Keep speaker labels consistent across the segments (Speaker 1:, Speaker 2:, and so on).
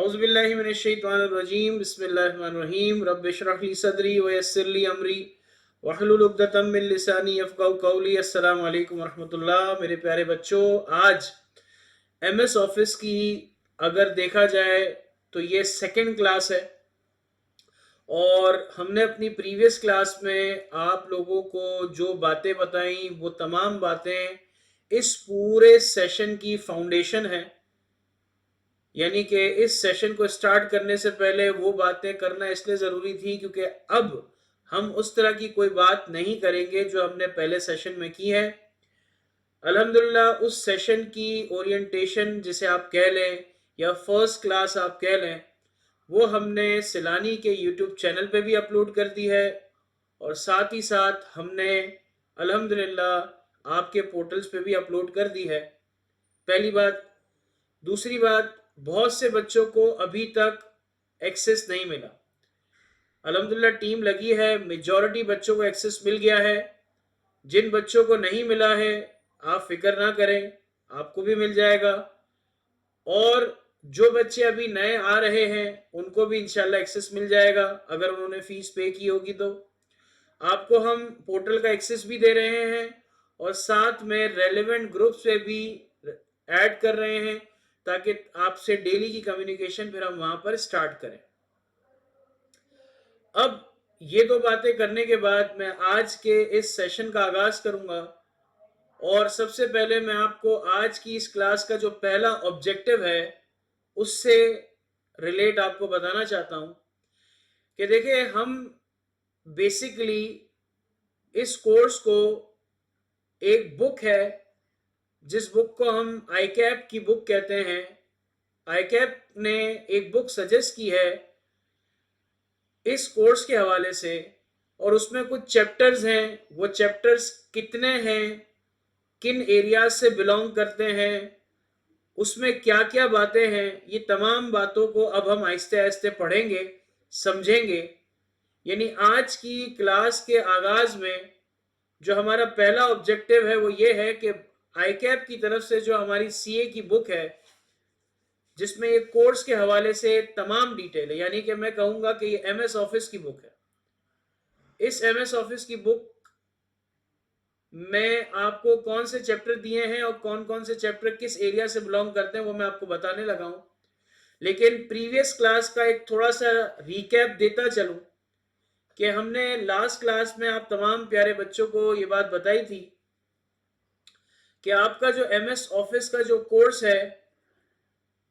Speaker 1: औज़ुबिल्लाहि मिनश्शैतानिर्रजीम बिस्मिल्लाहिर्रहमानिर्रहीम रब्बि इश्रह ली सदरी व यस्सिर ली अमरी वहलुल उक़दतम मिन लिसानी यफ़क़हू क़ौली। अस्सलामु अलैकुम रहमतुल्लाह। मेरे प्यारे बच्चों, आज एमएस ऑफिस की अगर देखा जाए तो ये सेकंड क्लास है और हमने अपनी प्रीवियस क्लास में आप लोगों को जो बातें बताई वो तमाम बातें इस पूरे सेशन की फाउंडेशन है। यानी कि इस सेशन को स्टार्ट करने से पहले वो बातें करना इसलिए ज़रूरी थी क्योंकि अब हम उस तरह की कोई बात नहीं करेंगे जो हमने पहले सेशन में की है। अल्हम्दुलिल्लाह उस सेशन की ओरिएंटेशन जिसे आप कह लें या फर्स्ट क्लास आप कह लें, वो हमने सिलानी के यूट्यूब चैनल पे भी अपलोड कर दी है और साथ ही साथ हमने अल्हम्दुलिल्लाह आपके पोर्टल्स पे भी अपलोड कर दी है। पहली बात। दूसरी बात, बहुत से बच्चों को अभी तक एक्सेस नहीं मिला। अल्हम्दुलिल्लाह टीम लगी है, मेजॉरिटी बच्चों को एक्सेस मिल गया है। जिन बच्चों को नहीं मिला है आप फिक्र ना करें, आपको भी मिल जाएगा। और जो बच्चे अभी नए आ रहे हैं उनको भी इंशाल्लाह एक्सेस मिल जाएगा अगर उन्होंने फीस पे की होगी तो। आपको हम पोर्टल का एक्सेस भी दे रहे हैं और साथ में रेलेवेंट ग्रुप्स पे भी ऐड कर रहे हैं ताकि आपसे डेली की कम्युनिकेशन फिर हम वहां पर स्टार्ट करें। अब ये दो बातें करने के बाद मैं आज के इस सेशन का आगाज करूंगा और सबसे पहले मैं आपको आज की इस क्लास का जो पहला ऑब्जेक्टिव है उससे रिलेट आपको बताना चाहता हूं कि देखिए, हम बेसिकली इस कोर्स को, एक बुक है जिस बुक को हम आईकैप की बुक कहते हैं। आईकैप ने एक बुक सजेस्ट की है इस कोर्स के हवाले से और उसमें कुछ चैप्टर्स हैं। वो चैप्टर्स कितने हैं, किन एरियाज से बिलोंग करते हैं, उसमें क्या क्या बातें हैं, ये तमाम बातों को अब हम आहिस्ते आहिस्ते पढ़ेंगे, समझेंगे। यानी आज की क्लास के आगाज में जो हमारा पहला ऑब्जेक्टिव है वो ये है कि आईकैप की तरफ से जो हमारी सीए की बुक है जिसमें ये कोर्स के हवाले से तमाम डिटेल है, यानी कि मैं कहूंगा कि ये एमएस ऑफिस की बुक है। इस एमएस ऑफिस की बुक में आपको कौन से चैप्टर दिए हैं और कौन कौन से चैप्टर किस एरिया से बिलोंग करते हैं वो मैं आपको बताने लगा हूं। लेकिन प्रीवियस क्लास का एक थोड़ा सा रिकैप देता चलूं कि हमने लास्ट क्लास में आप तमाम प्यारे बच्चों को ये बात बताई थी कि आपका जो एमएस ऑफिस का जो कोर्स है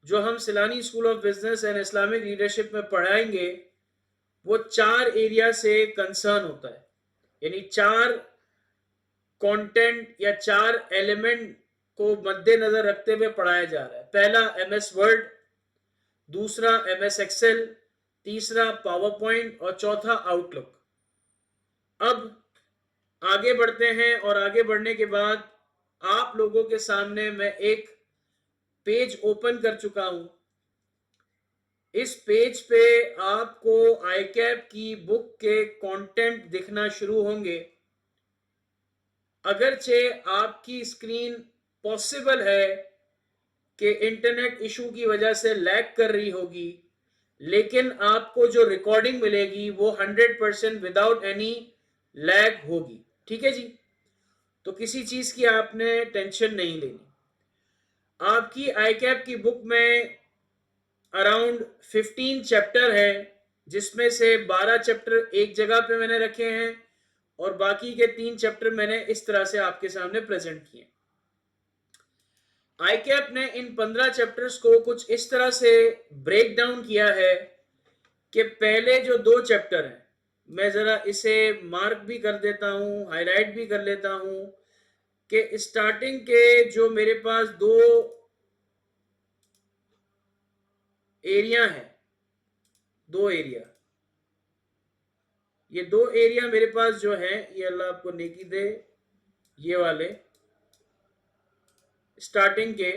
Speaker 1: जो हम सिलानी school of business and Islamic leadership में पढ़ाएंगे वो 4 एरिया से कंसर्न होता है। यानी 4 कंटेंट या 4 एलिमेंट को मद्देनजर रखते हुए पढ़ाया जा रहा है। पहला एमएस वर्ड, दूसरा एमएस एक्सेल, तीसरा पावर पॉइंट और चौथा आउटलुक। अब आगे बढ़ते हैं और आगे बढ़ने के बाद आप लोगों के सामने मैं एक पेज ओपन कर चुका हूं। इस पेज पे आपको आईकैप की बुक के कंटेंट दिखना शुरू होंगे। अगरचे आपकी स्क्रीन पॉसिबल है कि इंटरनेट इशू की वजह से लैग कर रही होगी, लेकिन आपको जो रिकॉर्डिंग मिलेगी वो 100% विदाउट एनी लैग होगी। ठीक है जी, तो किसी चीज की आपने टेंशन नहीं लेनी। आपकी आईकैप की बुक में अराउंड 15 चैप्टर है जिसमें से 12 चैप्टर एक जगह पे मैंने रखे हैं और बाकी के 3 चैप्टर मैंने इस तरह से आपके सामने प्रेजेंट किए। आईकैप ने इन 15 चैप्टर्स को कुछ इस तरह से ब्रेक डाउन किया है कि पहले जो 2 चैप्टर हैं, मैं जरा इसे मार्क भी कर देता हूं, हाईलाइट भी कर लेता हूं कि स्टार्टिंग के जो मेरे पास 2 एरिया हैं, 2 एरिया, ये 2 एरिया मेरे पास जो है, ये अल्लाह आपको नेकी दे, ये वाले स्टार्टिंग के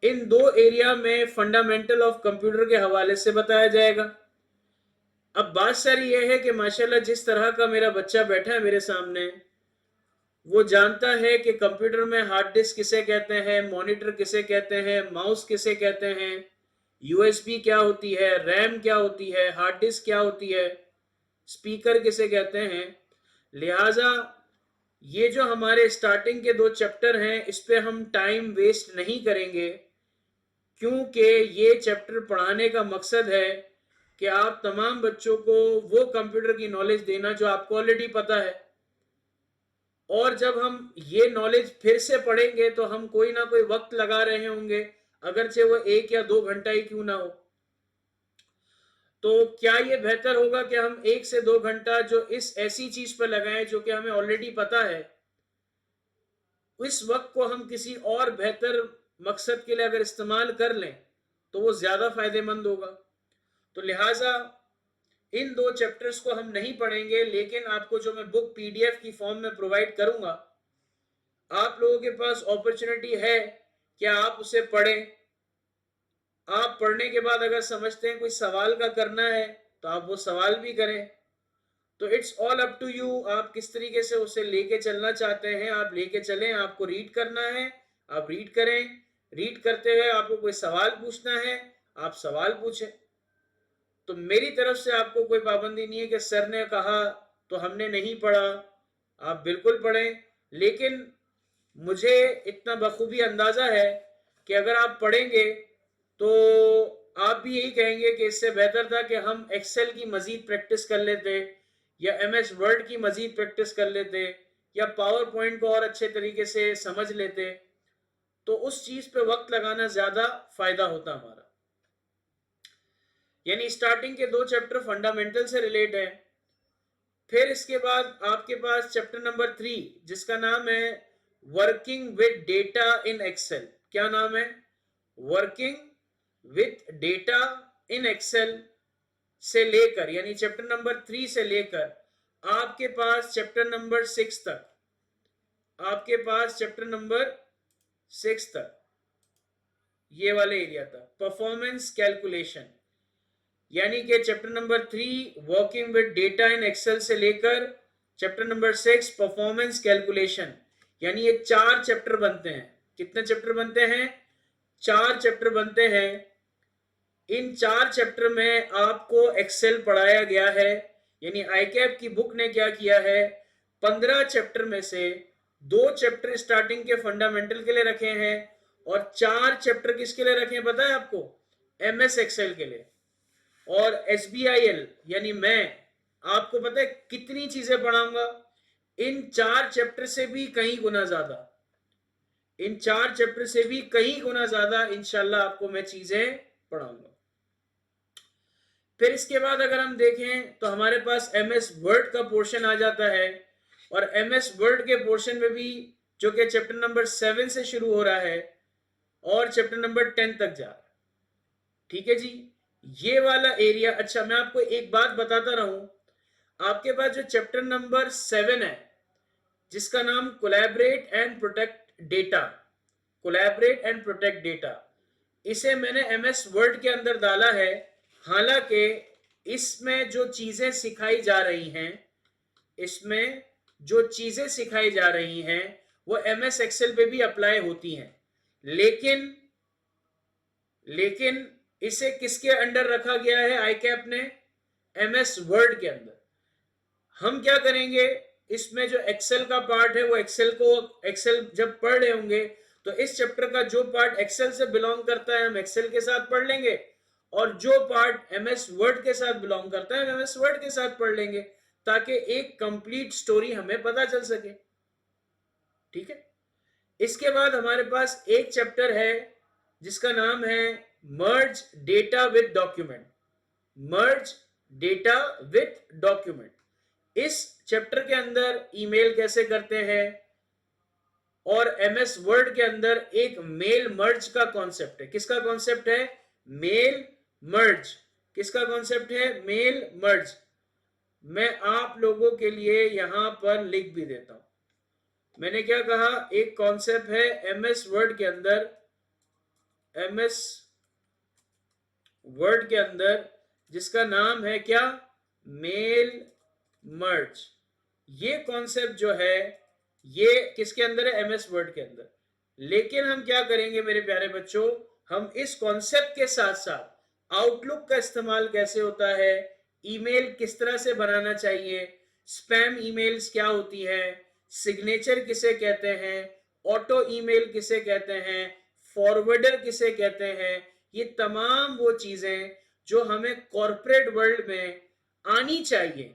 Speaker 1: इन 2 एरिया में फंडामेंटल ऑफ कंप्यूटर के हवाले से बताया जाएगा। अब बात सारी यह है कि माशाल्लाह जिस तरह का मेरा बच्चा बैठा है मेरे सामने, वो जानता है कि कंप्यूटर में हार्ड डिस्क किसे कहते हैं, मॉनिटर किसे कहते हैं, माउस किसे कहते हैं, यूएसबी क्या होती है, रैम क्या होती है, हार्ड डिस्क क्या होती है, स्पीकर किसे कहते हैं। लिहाजा ये जो हमारे स्टार्टिंग के 2 चैप्टर हैं, इस पे हम टाइम वेस्ट नहीं करेंगे, क्योंकि ये चैप्टर पढ़ाने का मकसद है कि आप तमाम बच्चों को वो कंप्यूटर की नॉलेज देना जो आपको ऑलरेडी पता है। और जब हम ये नॉलेज फिर से पढ़ेंगे तो हम कोई ना कोई वक्त लगा रहे होंगे, अगरचे वो 1 या 2 घंटा ही क्यों ना हो। तो क्या ये बेहतर होगा कि हम 1 से 2 घंटा जो इस ऐसी चीज पर लगाएं जो कि हमें ऑलरेडी पता है, इस वक्त को हम किसी और बेहतर मकसद के लिए अगर इस्तेमाल कर लें तो वो ज्यादा फायदेमंद होगा। तो लिहाजा इन 2 चैप्टर्स को हम नहीं पढ़ेंगे, लेकिन आपको जो मैं बुक पीडीएफ की फॉर्म में प्रोवाइड करूंगा, आप लोगों के पास अपॉर्चुनिटी है कि आप उसे पढ़ें। आप पढ़ने के बाद अगर समझते हैं कोई सवाल का करना है तो आप वो सवाल भी करें। तो it's all up to you, आप किस तरीके से उसे लेके चलना चाहते हैं। आप लेके चलें, आपको रीड करना है आप रीड करें, रीड करते हुए आपको कोई सवाल पूछना है आप सवाल पूछें। तो मेरी तरफ से आपको कोई पाबंदी नहीं है कि सर ने कहा तो हमने नहीं पढ़ा, आप बिल्कुल पढ़ें। लेकिन मुझे इतना बखूबी अंदाजा है कि अगर आप पढ़ेंगे तो आप भी यही कहेंगे कि इससे बेहतर था कि हम एक्सेल की मजीद प्रैक्टिस कर लेते, या एमएस वर्ड की मजीद प्रैक्टिस कर लेते, या पावर पॉइंट को और अच्छे तरीके से समझ लेते। तो उस चीज पे वक्त लगाना ज्यादा फायदा होता हमारा। यानी स्टार्टिंग के 2 चैप्टर फंडामेंटल से रिलेट है। फिर इसके बाद आपके पास चैप्टर नंबर 3 जिसका नाम है working with data in Excel. क्या नाम है? Working with data in Excel से लेकर, यानी चैप्टर नंबर 3 से लेकर आपके पास चैप्टर नंबर 6 तक, आपके पास चैप्टर नंबर 6 तक ये वाले एरिया तक परफॉर्मेंस कैलकुलेशन, यानी कि chapter number 3 working with data in Excel से लेकर चैप्टर नंबर 6 परफॉर्मेंस कैलकुलेशन, यानी ये 4 चैप्टर बनते हैं। कितने चैप्टर बनते हैं? 4 चैप्टर बनते हैं। इन 4 चैप्टर में आपको एक्सेल पढ़ाया गया है। यानी आईकैप की बुक ने क्या किया है, 15 चैप्टर में से 2 चैप्टर स्टार्टिंग के फंडामेंटल के लिए रखे हैं और 4 चैप्टर किसके लिए रखे हैं पता है आपको? एमएस एक्सेल के लिए। और एसबीआईएल यानी मैं आपको पता है कितनी चीजें पढ़ाऊंगा? इन 4 चैप्टर से भी कहीं गुना ज्यादा, इन 4 चैप्टर से भी कहीं गुना ज्यादा इंशाल्लाह आपको मैं चीजें पढ़ाऊंगा। फिर इसके बाद अगर हम देखें तो हमारे पास एमएस वर्ड का पोर्शन आ जाता है, और एमएस वर्ड के पोर्शन में भी जो कि चैप्टर नंबर 7 से शुरू हो रहा है और चैप्टर नंबर 10 तक जा रहा है। ठीक है जी, ये वाला एरिया। अच्छा, मैं आपको एक बात बताता रहूं, आपके पास जो चैप्टर नंबर 7 है जिसका नाम collaborate and protect data, collaborate and protect data, इसे मैंने एमएस वर्ड के अंदर डाला है। हालांकि इसमें जो चीजें सिखाई जा रही हैं, इसमें जो चीजें सिखाई जा रही हैं वो एमएस एक्सेल पे भी अप्लाई होती हैं, लेकिन लेकिन इसे किसके अंडर रखा गया है आईकैप ने? एमएस वर्ड के अंदर। हम क्या करेंगे, इसमें जो एक्सेल का पार्ट है वो एक्सेल जब पढ़ रहे होंगे तो इस चैप्टर का जो पार्ट एक्सेल से बिलोंग करता है हम एक्सेल के साथ पढ़ लेंगे, और जो पार्ट एमएस वर्ड के साथ बिलोंग करता है हम एमएस वर्ड के साथ पढ़ लेंगे, ताकि एक कंप्लीट स्टोरी हमें पता चल सके। ठीक है। इसके बाद हमारे पास एक चैप्टर है जिसका नाम है merge data with document, merge data with document. इस चैप्टर के अंदर ईमेल कैसे करते हैं, और एमएस वर्ड के अंदर एक मेल मर्ज का कॉन्सेप्ट है। किसका कॉन्सेप्ट है? Mail merge. किसका कॉन्सेप्ट है? Mail merge. मैं आप लोगों के लिए यहां पर लिख भी देता हूं। मैंने क्या कहा, एक कॉन्सेप्ट है एमएस वर्ड के अंदर, एमएस वर्ड के अंदर जिसका नाम है क्या? Mail merge. ये कॉन्सेप्ट जो है ये किसके अंदर है? एमएस वर्ड के अंदर। लेकिन हम क्या करेंगे मेरे प्यारे बच्चों, हम इस कॉन्सेप्ट के साथ साथ आउटलुक का इस्तेमाल कैसे होता है, ईमेल किस तरह से बनाना चाहिए, स्पैम ईमेल्स क्या होती है, सिग्नेचर किसे कहते हैं, ऑटो ईमेल किसे कहते हैं, फॉरवर्डर किसे कहते हैं, ये तमाम वो चीजें जो हमें कॉर्पोरेट वर्ल्ड में आनी चाहिए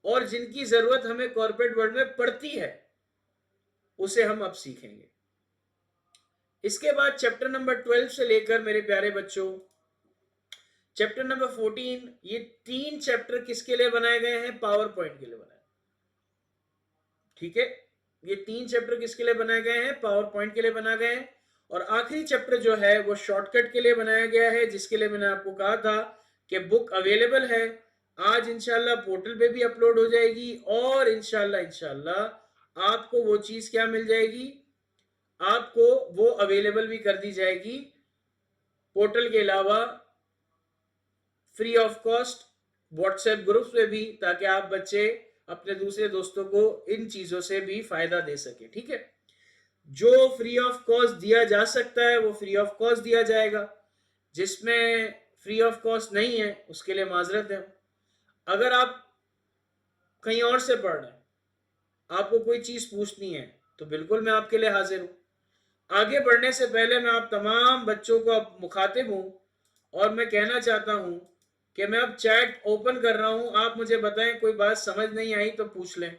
Speaker 1: और जिनकी जरूरत हमें कॉर्पोरेट वर्ल्ड में पड़ती है, उसे हम अब सीखेंगे। इसके बाद चैप्टर नंबर 12 से लेकर मेरे प्यारे बच्चों चैप्टर नंबर 14, ये 3 चैप्टर किसके लिए बनाए गए हैं? पावर पॉइंट के लिए बनाए। ठीक है, ये 3 चैप्टर किसके लिए बनाए गए हैं? पावर पॉइंट के लिए बनाए गए हैं। और आखिरी चैप्टर जो है वो शॉर्टकट के लिए बनाया गया है, जिसके लिए मैंने आपको कहा था कि बुक अवेलेबल है। आज इंशाल्लाह पोर्टल पे भी अपलोड हो जाएगी और इंशाल्लाह आपको वो चीज क्या मिल जाएगी, आपको वो अवेलेबल भी कर दी जाएगी पोर्टल के अलावा free of cost WhatsApp groups में भी, ताकि आप बच्चे अपने दूसरे दोस्तों को इन चीजों से भी फायदा दे सके। ठीक है, जो फ्री ऑफ कॉस्ट दिया जा सकता है वो फ्री ऑफ कॉस्ट दिया जाएगा, जिसमें फ्री ऑफ कॉस्ट नहीं है उसके लिए माजरत है। अगर आप कहीं और से पढ़ रहे हैं, आपको कोई चीज पूछनी है, तो बिल्कुल मैं आपके लिए हाजिर हूं। आगे बढ़ने से पहले मैं आप तमाम बच्चों को अब मुखातिब हूं और मैं कहना चाहता हूं कि मैं अब चैट ओपन कर रहा हूं। आप मुझे बताएं कोई बात समझ नहीं आई तो पूछ लें।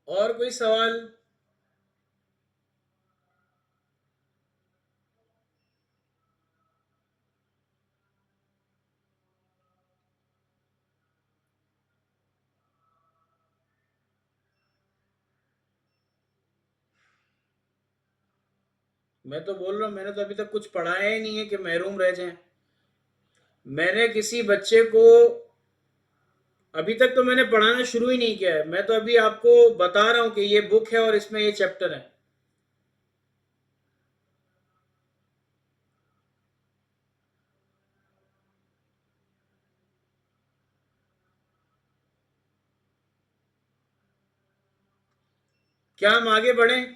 Speaker 1: और कोई सवाल? मैं तो बोल रहा हूं, मैंने तो अभी तक कुछ पढ़ाया ही नहीं है कि महरूम रह जाएं। मैंने किसी बच्चे को अभी तक तो मैंने पढ़ाना शुरू ही नहीं किया है। मैं तो अभी आपको बता रहा हूं कि ये बुक है और इसमें ये चैप्टर है। क्या हम आगे बढ़ें?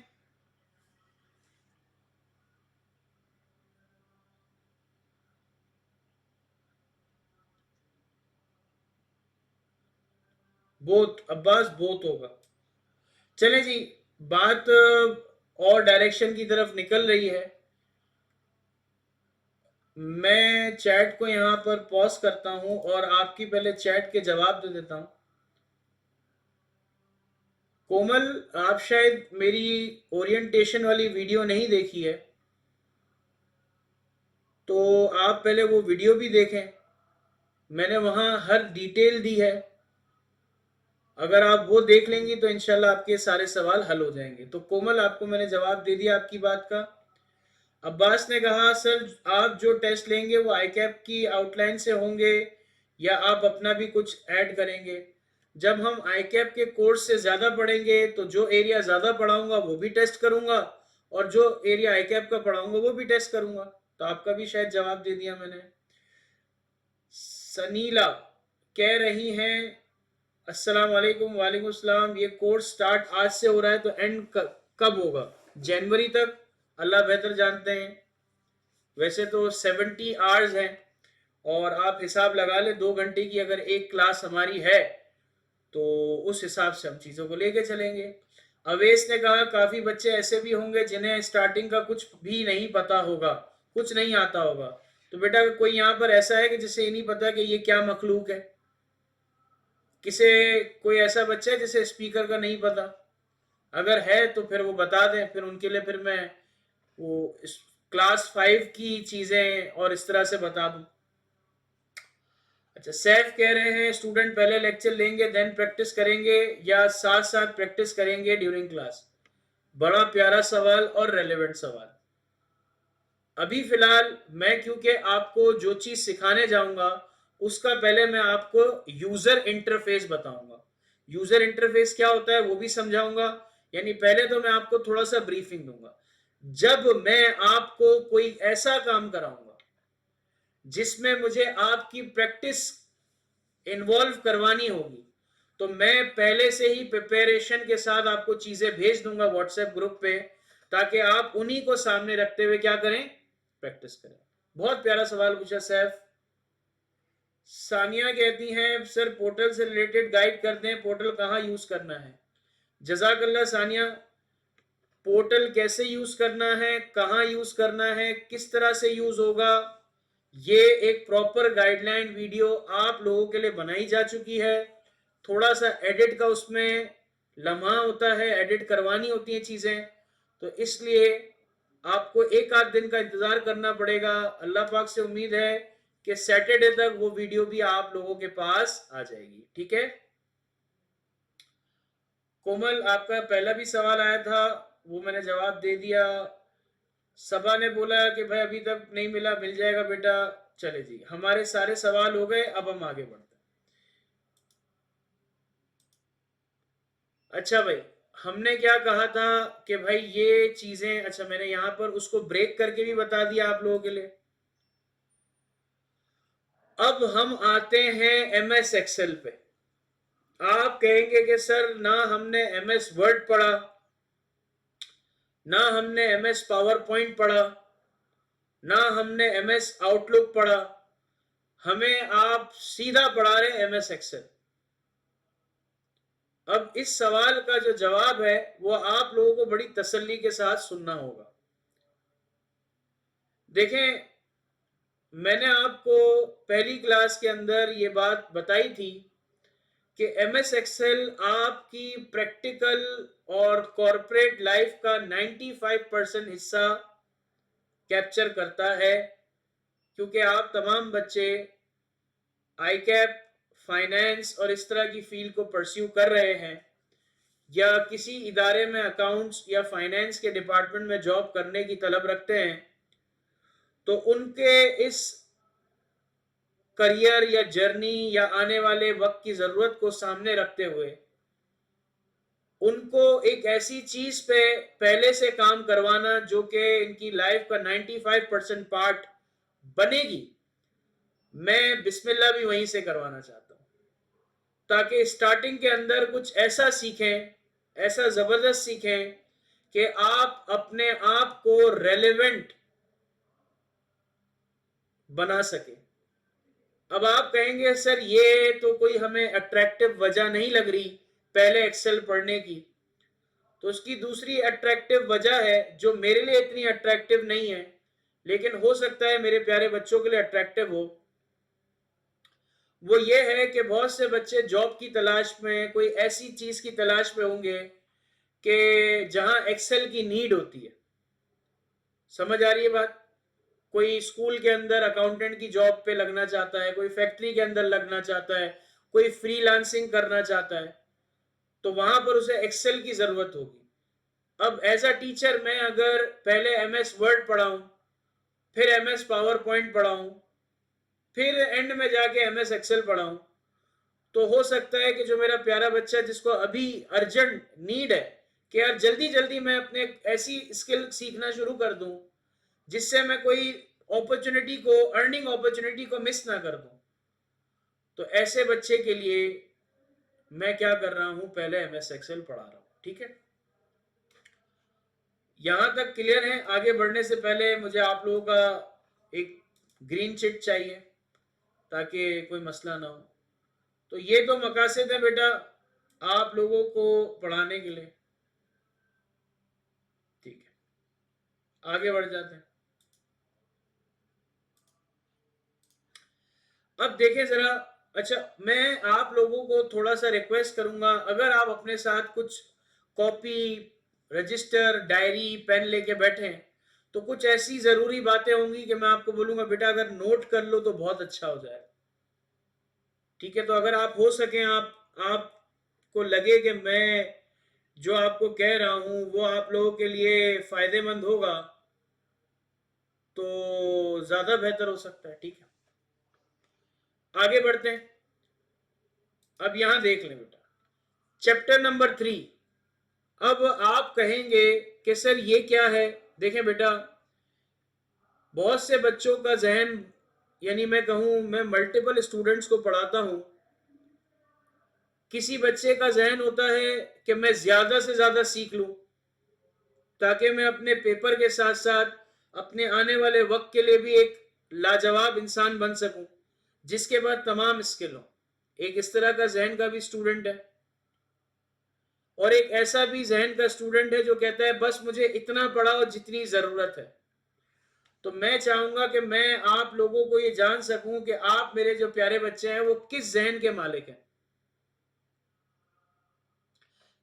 Speaker 1: बोथ अब्बास, बोथ होगा। चले जी, बात और डायरेक्शन की तरफ निकल रही है। मैं चैट को यहाँ पर पॉज करता हूँ और आपकी पहले चैट के जवाब दे देता हूँ। कोमल, आप शायद मेरी ओरिएंटेशन वाली वीडियो नहीं देखी है, तो आप पहले वो वीडियो भी देखें। मैंने वहाँ हर डिटेल दी है। अगर आप वो देख लेंगी तो इंशाल्लाह आपके सारे सवाल हल हो जाएंगे। तो कोमल, आपको मैंने जवाब दे दिया आपकी बात का। अब्बास ने कहा सर आप जो टेस्ट लेंगे वो आई कैप की आउटलाइन से होंगे या आप अपना भी कुछ ऐड करेंगे? जब हम आई कैप के कोर्स से ज़्यादा पढ़ेंगे तो जो एरिया ज़्यादा पढ़ाऊंगा वो भी टेस्ट करूंगा और जो एरिया आई कैप का पढ़ाऊंगा वो भी टेस्ट करूंगा। तो आपका भी शायद जवाब दे दिया मैंने। सनीला कह रही हैं अस्सलाम वालेकुम। वालेकुम अस्सलाम। ये कोर्स स्टार्ट आज से हो रहा है तो एंड कब होगा? जनवरी तक, अल्लाह बेहतर जानते हैं। वैसे तो 70 आवर्स हैं और आप हिसाब लगा ले 2 घंटे की अगर एक क्लास हमारी है तो उस हिसाब से हम चीज़ों को लेके चलेंगे। अवेश ने कहा काफ़ी बच्चे ऐसे भी होंगे जिन्हें स्टार्टिंग का कुछ भी नहीं पता होगा, कुछ नहीं आता होगा। तो बेटा कोई यहाँ पर ऐसा है कि जिसे ये नहीं पता कि ये क्या मखलूक है? किसे कोई ऐसा बच्चा है जिसे स्पीकर का नहीं पता? अगर है तो फिर वो बता दें, फिर उनके लिए फिर मैं वो क्लास 5 की चीजें और इस तरह से बता दूं। अच्छा, सैफ कह रहे हैं स्टूडेंट पहले लेक्चर लेंगे देन प्रैक्टिस करेंगे या साथ साथ प्रैक्टिस करेंगे ड्यूरिंग क्लास? बड़ा प्यारा सवाल और रेलेवेंट सवाल। अभी फिलहाल मैं क्योंकि आपको जो चीज सिखाने जाऊंगा उसका पहले मैं आपको यूजर इंटरफेस बताऊंगा। यूजर इंटरफेस क्या होता है वो भी समझाऊंगा। यानी पहले तो मैं आपको थोड़ा सा ब्रीफिंग दूंगा। जब मैं आपको कोई ऐसा काम कराऊंगा जिसमें मुझे आपकी प्रैक्टिस इन्वॉल्व करवानी होगी, तो मैं पहले से ही प्रिपरेशन के साथ आपको चीजें भेज दूंगा व्हाट्सएप ग्रुप पे, ताकि आप उन्हीं को सामने रखते हुए क्या करें, प्रैक्टिस करें। बहुत प्यारा सवाल पूछा सैफ। सानिया कहती हैं सर पोर्टल से रिलेटेड गाइड कर दें, पोर्टल कहाँ यूज करना है। जजाकल्ला सानिया। पोर्टल कैसे यूज करना है, कहाँ यूज करना है, किस तरह से यूज होगा, ये एक प्रॉपर गाइडलाइन वीडियो आप लोगों के लिए बनाई जा चुकी है। थोड़ा सा एडिट का उसमें लम्हा होता है, एडिट करवानी होती हैं चीजें, तो इसलिए आपको एक आध दिन का इंतजार करना पड़ेगा। अल्लाह पाक से उम्मीद है कि सैटरडे तक वो वीडियो भी आप लोगों के पास आ जाएगी। ठीक है। कोमल, आपका पहला भी सवाल आया था, वो मैंने जवाब दे दिया। सबा ने बोला कि भाई अभी तक नहीं मिला, मिल जाएगा बेटा। चले जी, हमारे सारे सवाल हो गए, अब हम आगे बढ़ते हैं। अच्छा भाई, हमने क्या कहा था कि भाई ये चीजें, अच्छा मैंने यहां पर उसको ब्रेक करके भी बता दिया आप लोगों के लिए। अब हम आते हैं एमएस एक्सेल पे। आप कहेंगे कि सर ना हमने एमएस वर्ड पढ़ा, ना हमने एमएस पावर पॉइंट पढ़ा, ना हमने एमएस आउटलुक पढ़ा, हमें आप सीधा पढ़ा रहे एमएस एक्सेल। अब इस सवाल का जो जवाब है वो आप लोगों को बड़ी तसल्ली के साथ सुनना होगा। देखें, मैंने आपको पहली क्लास के अंदर ये बात बताई थी कि एमएस एक्सेल आपकी प्रैक्टिकल और कॉरपोरेट लाइफ का 95% हिस्सा कैप्चर करता है, क्योंकि आप तमाम बच्चे आई कैप, फाइनेंस और इस तरह की फील्ड को परस्यू कर रहे हैं, या किसी इदारे में अकाउंट्स या फाइनेंस के डिपार्टमेंट में जॉब करने की तलब रखते हैं, तो उनके इस करियर या जर्नी या आने वाले वक्त की जरूरत को सामने रखते हुए उनको एक ऐसी चीज पे पहले से काम करवाना जो कि इनकी लाइफ का 95% पार्ट बनेगी, मैं बिस्मिल्लाह भी वहीं से करवाना चाहता हूं, ताकि स्टार्टिंग के अंदर कुछ ऐसा सीखें, ऐसा जबरदस्त सीखें कि आप अपने आप को रेलेवेंट बना सके। अब आप कहेंगे सर ये तो कोई हमें अट्रैक्टिव वजह नहीं लग रही पहले एक्सेल पढ़ने की। तो उसकी दूसरी अट्रैक्टिव वजह है जो मेरे लिए इतनी अट्रैक्टिव नहीं है, लेकिन हो सकता है मेरे प्यारे बच्चों के लिए अट्रैक्टिव हो। वो ये है कि बहुत से बच्चे जॉब की तलाश में, कोई ऐसी चीज की तलाश में होंगे कि जहां एक्सेल की नीड होती है। समझ आ रही है बात? कोई स्कूल के अंदर अकाउंटेंट की जॉब पे लगना चाहता है, कोई फैक्ट्री के अंदर लगना चाहता है, कोई फ्रीलांसिंग करना चाहता है, तो वहां पर उसे एक्सेल की जरूरत होगी। अब एज अ टीचर मैं अगर पहले एमएस वर्ड पढ़ाऊं, फिर एमएस पावर पॉइंट पढ़ाऊं, फिर एंड में जाके एमएस एक्सेल पढ़ाऊं, तो हो सकता है कि जो मेरा प्यारा बच्चा जिसको अभी अर्जेंट नीड है कि यार जल्दी जल्दी मैं अपने ऐसी स्किल सीखना शुरू कर दूं जिससे मैं कोई अपॉर्चुनिटी को, अर्निंग अपॉर्चुनिटी को मिस ना कर दूं, तो ऐसे बच्चे के लिए मैं क्या कर रहा हूं, पहले एमएस एक्सेल पढ़ा रहा हूं। ठीक है, यहां तक क्लियर है? आगे बढ़ने से पहले मुझे आप लोगों का एक ग्रीन चिट चाहिए ताकि कोई मसला ना हो। तो ये तो मकासद है बेटा आप लोगों को पढ़ाने के लिए। ठीक है, आगे बढ़ जाते हैं। अब देखें जरा, अच्छा मैं आप लोगों को थोड़ा सा रिक्वेस्ट करूंगा, अगर आप अपने साथ कुछ कॉपी, रजिस्टर, डायरी, पेन लेके बैठे तो कुछ ऐसी जरूरी बातें होंगी कि मैं आपको बोलूंगा बेटा अगर नोट कर लो तो बहुत अच्छा हो जाए। ठीक है, तो अगर आप हो सके, आपको लगे कि मैं जो आपको कह रहा हूं वो आप लोगों के लिए फायदेमंद होगा, तो ज्यादा बेहतर हो सकता है। ठीक है, आगे बढ़ते हैं। अब यहां देख लें बेटा, चैप्टर नंबर 3। अब आप कहेंगे कि सर ये क्या है। देखें बेटा, बहुत से बच्चों का जहन, यानी मैं कहूं, मैं मल्टीपल स्टूडेंट्स को पढ़ाता हूं, किसी बच्चे का जहन होता है कि मैं ज्यादा से ज्यादा सीख लूं ताकि मैं अपने पेपर के साथ साथ अपने आने वाले वक्त के लिए भी एक लाजवाब इंसान बन सकूं जिसके बाद तमाम स्किल हो। एक इस तरह का जहन का भी स्टूडेंट है, और एक ऐसा भी जहन का स्टूडेंट है जो कहता है बस मुझे इतना पढ़ाओ जितनी जरूरत है। तो मैं चाहूंगा कि मैं आप लोगों को ये जान सकूं कि आप मेरे जो प्यारे बच्चे हैं वो किस जहन के मालिक हैं।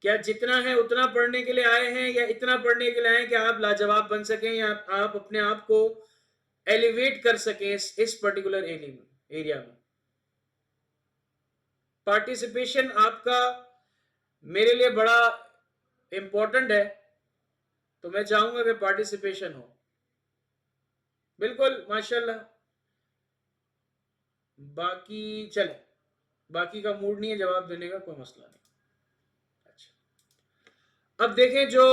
Speaker 1: क्या जितना है उतना पढ़ने के लिए आए हैं, या इतना पढ़ने के लिए आए हैं कि आप लाजवाब बन सकें, या आप अपने आप को एलिवेट कर सकें इस पर्टिकुलर एरिया में। पार्टिसिपेशन आपका मेरे लिए बड़ा इंपॉर्टेंट है, तो मैं चाहूंगा कि पार्टिसिपेशन हो। बिल्कुल, माशाल्लाह। बाकी चले, बाकी का मूड नहीं है जवाब देने का, कोई मसला नहीं। अच्छा, अब देखें, जो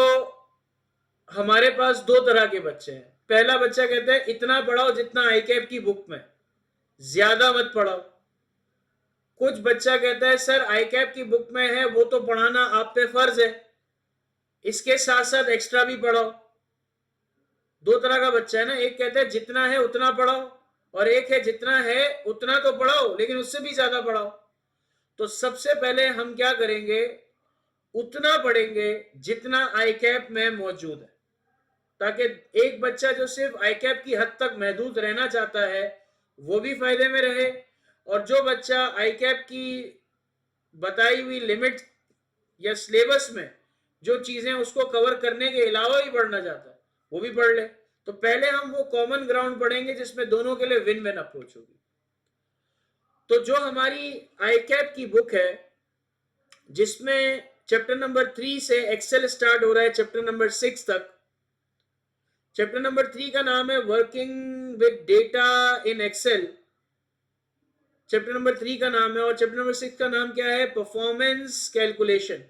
Speaker 1: हमारे पास दो तरह के बच्चे हैं। पहला बच्चा कहता है इतना पढ़ाओ जितना आई कैप की बुक में, ज्यादा मत पढ़ाओ। कुछ बच्चा कहता है सर आई कैप की बुक में है वो तो पढ़ाना आप पे फर्ज है, इसके साथ साथ एक्स्ट्रा भी पढ़ाओ। दो तरह का बच्चा है ना, एक कहता है जितना है उतना पढ़ाओ, और एक है जितना है उतना तो पढ़ाओ लेकिन उससे भी ज्यादा पढ़ाओ। तो सबसे पहले हम क्या करेंगे, उतना पढ़ेंगे जितना आई कैप में मौजूद है, ताकि एक बच्चा जो सिर्फ आई कैप की हद तक महदूद रहना चाहता है वो भी फायदे में रहे, और जो बच्चा आई कैप की बताई हुई लिमिट या सिलेबस में जो चीजें उसको कवर करने के अलावा भी पढ़ना चाहता है वो भी पढ़ ले। तो पहले हम वो कॉमन ग्राउंड पढ़ेंगे जिसमें दोनों के लिए विन विन अप्रोच होगी। तो जो हमारी आई कैप की बुक है जिसमें चैप्टर नंबर 3 से एक्सेल स्टार्ट हो रहा है चैप्टर नंबर 6 तक। चैप्टर नंबर 3 का नाम है working with data in Excel, chapter number 3 का नाम है, और चैप्टर नंबर 6 का नाम क्या है, परफॉर्मेंस कैलकुलेशन।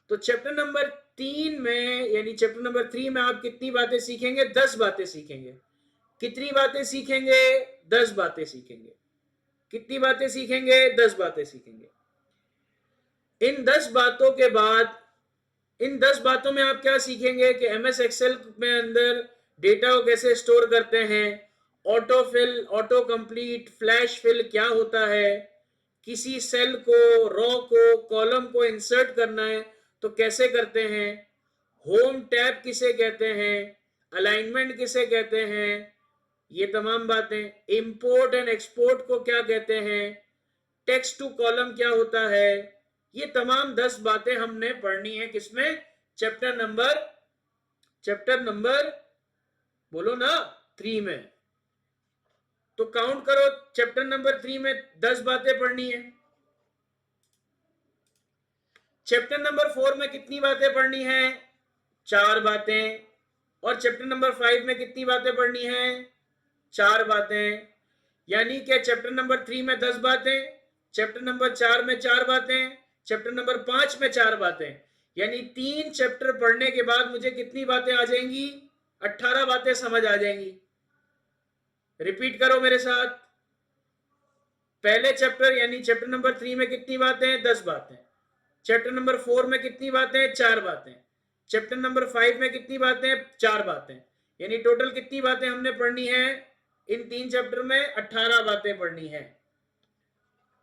Speaker 1: तो चैप्टर नंबर 3 में, यानी चैप्टर नंबर 3 में आप कितनी बातें सीखेंगे, 10 बातें सीखेंगे। कितनी बातें सीखेंगे, 10 बातें सीखेंगे। कितनी बातें सीखेंगे, 10 बातें सीखेंगे। इन 10 बातों के बाद, इन 10 बातों में आप क्या सीखेंगे कि एमएस एक्सेल में अंदर डेटा को कैसे स्टोर करते हैं, auto fill, auto complete, flash fill क्या होता है, किसी सेल को, रो को, कॉलम को इंसर्ट करना है तो कैसे करते हैं, होम टैब किसे कहते हैं, अलाइनमेंट किसे कहते हैं, ये तमाम बातें। इंपोर्ट एंड एक्सपोर्ट को क्या कहते हैं, टेक्स्ट टू कॉलम क्या होता है, ये तमाम 10 बातें हमने पढ़नी है किसमें, चैप्टर नंबर बोलो ना, 3 में। तो काउंट करो, चैप्टर नंबर 3 में 10 बातें पढ़नी है। चैप्टर नंबर 4 में कितनी बातें पढ़नी है, 4 बातें। और चैप्टर नंबर 5 में कितनी बातें पढ़नी है, 4 बातें। यानी कि चैप्टर नंबर 3 में 10 बातें, चैप्टर नंबर 4 में 4 बातें, चैप्टर नंबर 5 में 4 बातें। यानी 3 चैप्टर पढ़ने के बाद मुझे कितनी बातें आ जाएंगी, 18 बातें समझ आ जाएंगी। रिपीट करो मेरे साथ, पहले चैप्टर यानी चैप्टर नंबर 3 में कितनी बातें, 10 बातें। चैप्टर नंबर 4 में कितनी बातें, 4 बातें। चैप्टर नंबर 5 में कितनी बातें, 4 बातें। यानी टोटल कितनी बातें हमने पढ़नी है, इन 3 चैप्टर में 18 बातें पढ़नी है।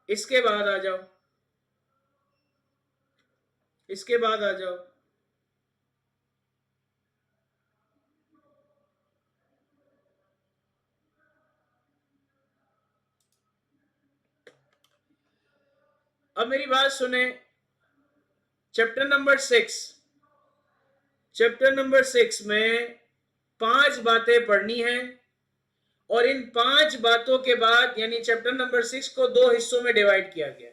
Speaker 1: इसके बाद आ जाओ, इसके बाद आ जाओ, अब मेरी बात सुने। चैप्टर नंबर 6, चैप्टर नंबर 6 में 5 बातें पढ़नी है और इन 5 बातों के बाद यानी चैप्टर नंबर 6 को 2 हिस्सों में डिवाइड किया गया।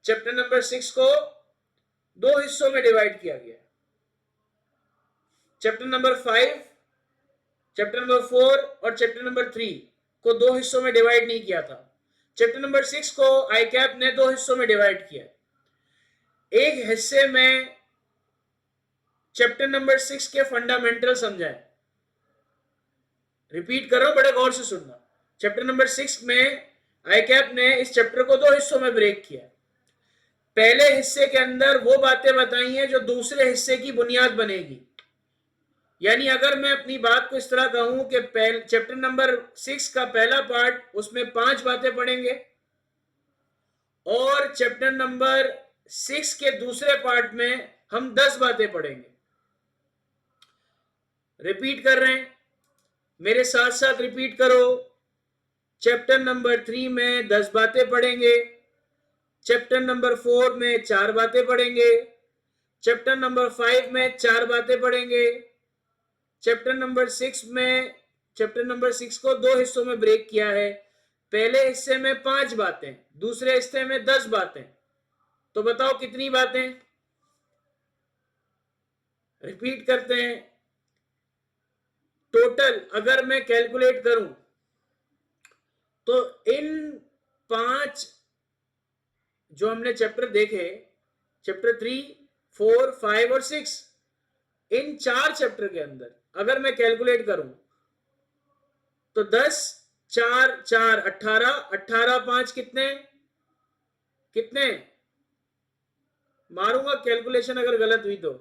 Speaker 1: चैप्टर नंबर 6 को 2 हिस्सों में डिवाइड किया गया। चैप्टर नंबर 5, चैप्टर नंबर 4 और चैप्टर नंबर 3 को 2 हिस्सों में डिवाइड नहीं किया था। चैप्टर नंबर 6 को आईकैप ने 2 हिस्सों में डिवाइड किया। एक हिस्से में चैप्टर नंबर 6 के फंडामेंटल समझाए। रिपीट कर रहा हूं, बड़े गौर से सुनना। चैप्टर नंबर 6 में आईकैप ने इस चैप्टर को 2 हिस्सों में ब्रेक किया। पहले हिस्से के अंदर वो बातें बताई हैं जो दूसरे हिस्से की बुनियाद बनेगी। यानी अगर मैं अपनी बात को इस तरह कहूं कि चैप्टर नंबर 6 का पहला पार्ट, उसमें 5 बातें पढ़ेंगे और चैप्टर नंबर 6 के दूसरे पार्ट में हम 10 बातें पढ़ेंगे। रिपीट कर रहे हैं, मेरे साथ साथ रिपीट करो। चैप्टर नंबर 3 में 10 बातें पढ़ेंगे, चैप्टर नंबर 4 में 4 बातें पढ़ेंगे, चैप्टर नंबर 5 में 4 बातें पढ़ेंगे, चैप्टर नंबर 6 को 2 हिस्सों में ब्रेक किया है। पहले हिस्से में 5 बातें, दूसरे हिस्से में 10 बातें। तो बताओ कितनी बातें? रिपीट करते हैं। टोटल अगर मैं कैलकुलेट करूं तो इन 5 जो हमने चैप्टर देखे, चैप्टर 3, 4, 5 और 6, इन 4 चैप्टर के अंदर अगर मैं कैलकुलेट करूं तो 10, 4, 4, 18, 18, 5 कितने कितने? मारूंगा कैलकुलेशन अगर गलत हुई तो।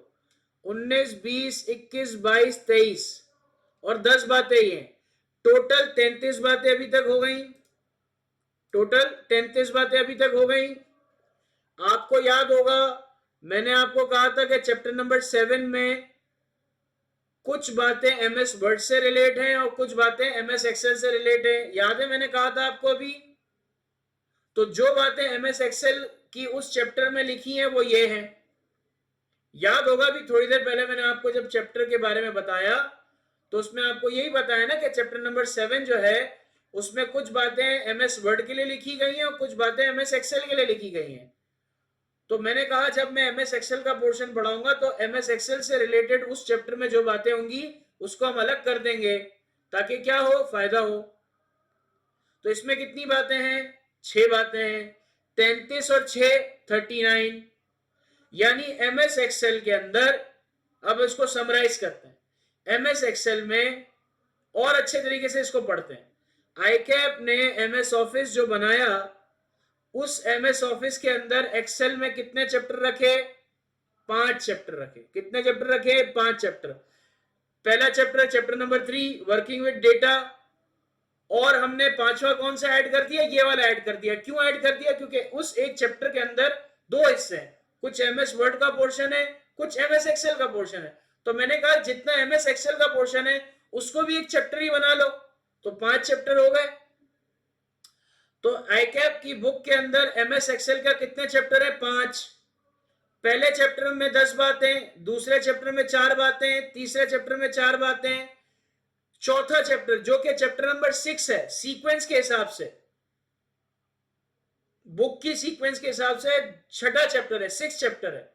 Speaker 1: 19, 20, 21, 22, 23 और 10 बातें ही हैं। टोटल 33 बातें अभी तक हो गई। टोटल 33 बातें अभी तक हो गई। आपको याद होगा मैंने आपको कहा था कि चैप्टर नंबर 7 में कुछ बातें एमएस वर्ड से रिलेट हैं और कुछ बातें एमएस एक्सेल से रिलेट हैं। याद है मैंने कहा था आपको अभी? तो जो बातें एमएस एक्सेल की उस चैप्टर में लिखी हैं वो ये हैं। याद होगा भी थोड़ी देर पहले मैंने आपको जब चैप्टर के बारे में बताया तो उसमें आपको यही बताया ना कि चैप्टर नंबर 7 जो है उसमें कुछ बातें एमएस वर्ड के लिए लिखी गई हैं और कुछ बातें एमएस एक्सेल के लिए लिखी गई हैं। तो मैंने कहा जब मैं एमएस एक्सेल का पोर्शन पढ़ाऊंगा तो एमएस एक्सेल से रिलेटेड उस चैप्टर में जो बातें होंगी उसको हम अलग कर देंगे ताकि क्या हो, फायदा हो। तो इसमें कितनी बातें हैं? 6 बातें हैं। 33 और 6 39। यानी एमएस एक्सेल के अंदर, अब इसको समराइज करते हैं एमएस एक्सेल में और अच्छे तरीके से इसको पढ़ते हैं। आईकैप ने एमएस ऑफिस जो बनाया उस एमएस ऑफिस के अंदर एक्सेल में कितने चैप्टर रखे? 5 चैप्टर रखे। कितने चैप्टर रखे? 5 चैप्टर। पहला chapter, chapter number 3, working with data, और हमने पांचवा कौन सा ऐड कर दिया? ये वाला ऐड कर दिया। क्यों ऐड कर दिया? क्योंकि उस एक चैप्टर के अंदर 2 हिस्से हैं, कुछ एमएस वर्ड का पोर्शन है, कुछ एमएस एक्सेल का पोर्शन है। तो मैंने कहा जितना एमएस एक्सेल का पोर्शन है उसको भी एक चैप्टर ही बना लो, तो 5 चैप्टर हो गए। तो आईकैप की बुक के अंदर एमएस एक्सेल का कितने चैप्टर है? 5। पहले चैप्टर में 10 बातें, दूसरे चैप्टर में 4 बातें, तीसरे चैप्टर में 4 बातें, चौथा चैप्टर जो कि चैप्टर नंबर 6 है, सीक्वेंस के हिसाब से, बुक की सीक्वेंस के हिसाब से छठा चैप्टर है, 6 चैप्टर है।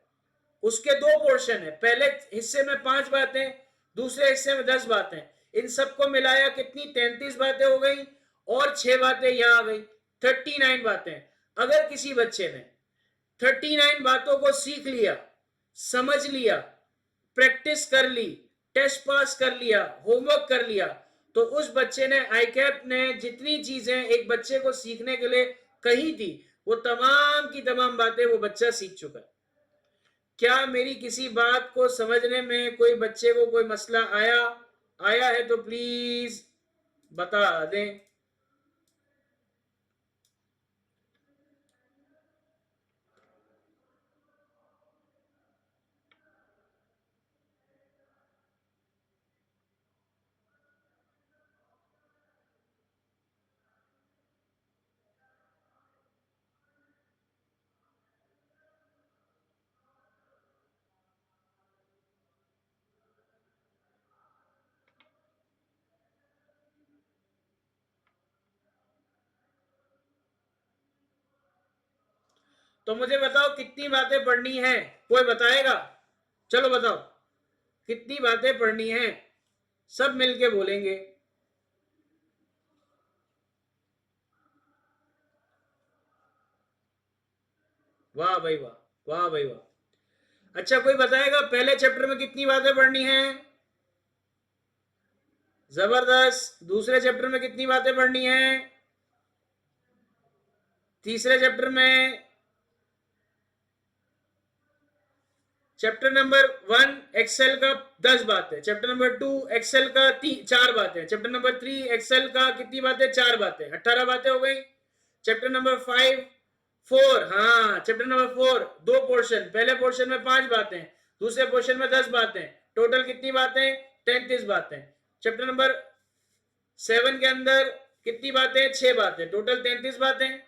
Speaker 1: उसके 2 पोर्शन है, पहले हिस्से में 5 बातें, दूसरे हिस्से में 10 बातें। इन सबको मिलाया कितनी? 33 बातें हो गई और 6 बातें यहां आ गई, 39 बातें। अगर किसी बच्चे ने 39 बातों को सीख लिया, समझ लिया, प्रैक्टिस कर ली, टेस्ट पास कर लिया, होमवर्क कर लिया, तो उस बच्चे ने, आईकैप ने जितनी चीजें एक बच्चे को सीखने के लिए कही थी वो तमाम की तमाम बातें वो बच्चा सीख चुका है। क्या मेरी किसी बात को समझने में कोई बच्चे को कोई मसला आया आया है तो प्लीज बता दें। तो मुझे बताओ कितनी बातें पढ़नी है, कोई बताएगा? चलो बताओ कितनी बातें पढ़नी है, सब मिलके बोलेंगे। वाह भाई वाह, वाह भाई वाह। अच्छा कोई बताएगा पहले चैप्टर में कितनी बातें पढ़नी है? जबरदस्त। दूसरे चैप्टर में कितनी बातें पढ़नी है? तीसरे चैप्टर में? चैप्टर नंबर 1 एक्सेल का 10 बातें, चैप्टर नंबर 2 एक्सेल का 4 बातें, चैप्टर नंबर 3 एक्सेल का कितनी बातें? 4 बातें, 18 बातें हो गई। चैप्टर नंबर 5 4, हाँ चैप्टर नंबर 4 दो पोर्शन, पहले पोर्शन में 5 बातें, दूसरे पोर्शन में 10 बातें, टोटल कितनी बातें? 33 बातें। चैप्टर नंबर 7 के अंदर कितनी बातें? 6 बातें, टोटल 33 बातें।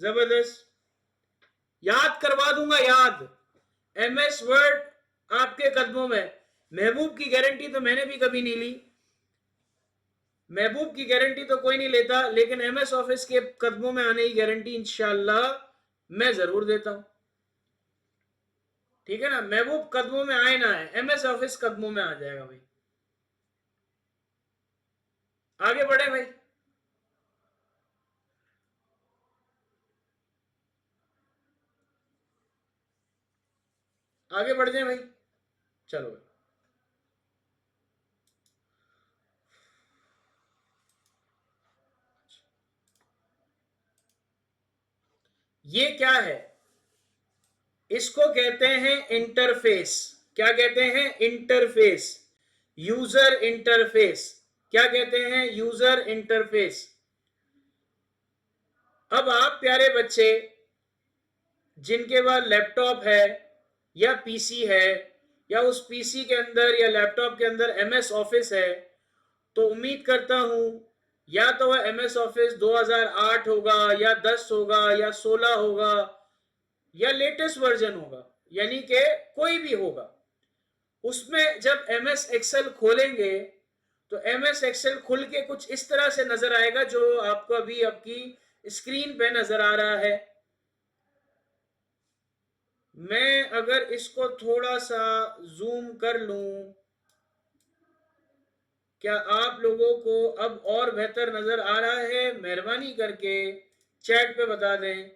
Speaker 1: जबरदस्त, याद करवा दूंगा, याद। एमएस वर्ड आपके कदमों में। महबूब की गारंटी तो मैंने भी कभी नहीं ली, महबूब की गारंटी तो कोई नहीं लेता, लेकिन एमएस ऑफिस के कदमों में आने की गारंटी इंशाल्लाह मैं जरूर देता हूं। ठीक है ना, महबूब कदमों में आए ना आए, एमएस ऑफिस कदमों में आ जाएगा भाई। आगे बढ़े भाई, आगे बढ़ जाए भाई, चलो भाई। ये क्या है? इसको कहते हैं इंटरफेस। क्या कहते हैं? Interface, user interface. क्या कहते हैं? User interface. अब आप प्यारे बच्चे जिनके पास लैपटॉप है या पीसी है, या उस पीसी के अंदर या लैपटॉप के अंदर एमएस ऑफिस है, तो उम्मीद करता हूं या तो वह एमएस ऑफिस 2008 होगा या 10 होगा या 16 होगा या लेटेस्ट वर्जन होगा, यानी कि कोई भी होगा। उसमें जब एमएस एक्सेल खोलेंगे तो एमएस एक्सेल खुल के कुछ इस तरह से नजर आएगा जो आपको अभी आपकी स्क्रीन पे नजर आ रहा है। मैं अगर इसको थोड़ा सा जूम कर लूं, क्या आप लोगों को अब और बेहतर नजर आ रहा है? मेहरबानी करके चैट पे बता दें,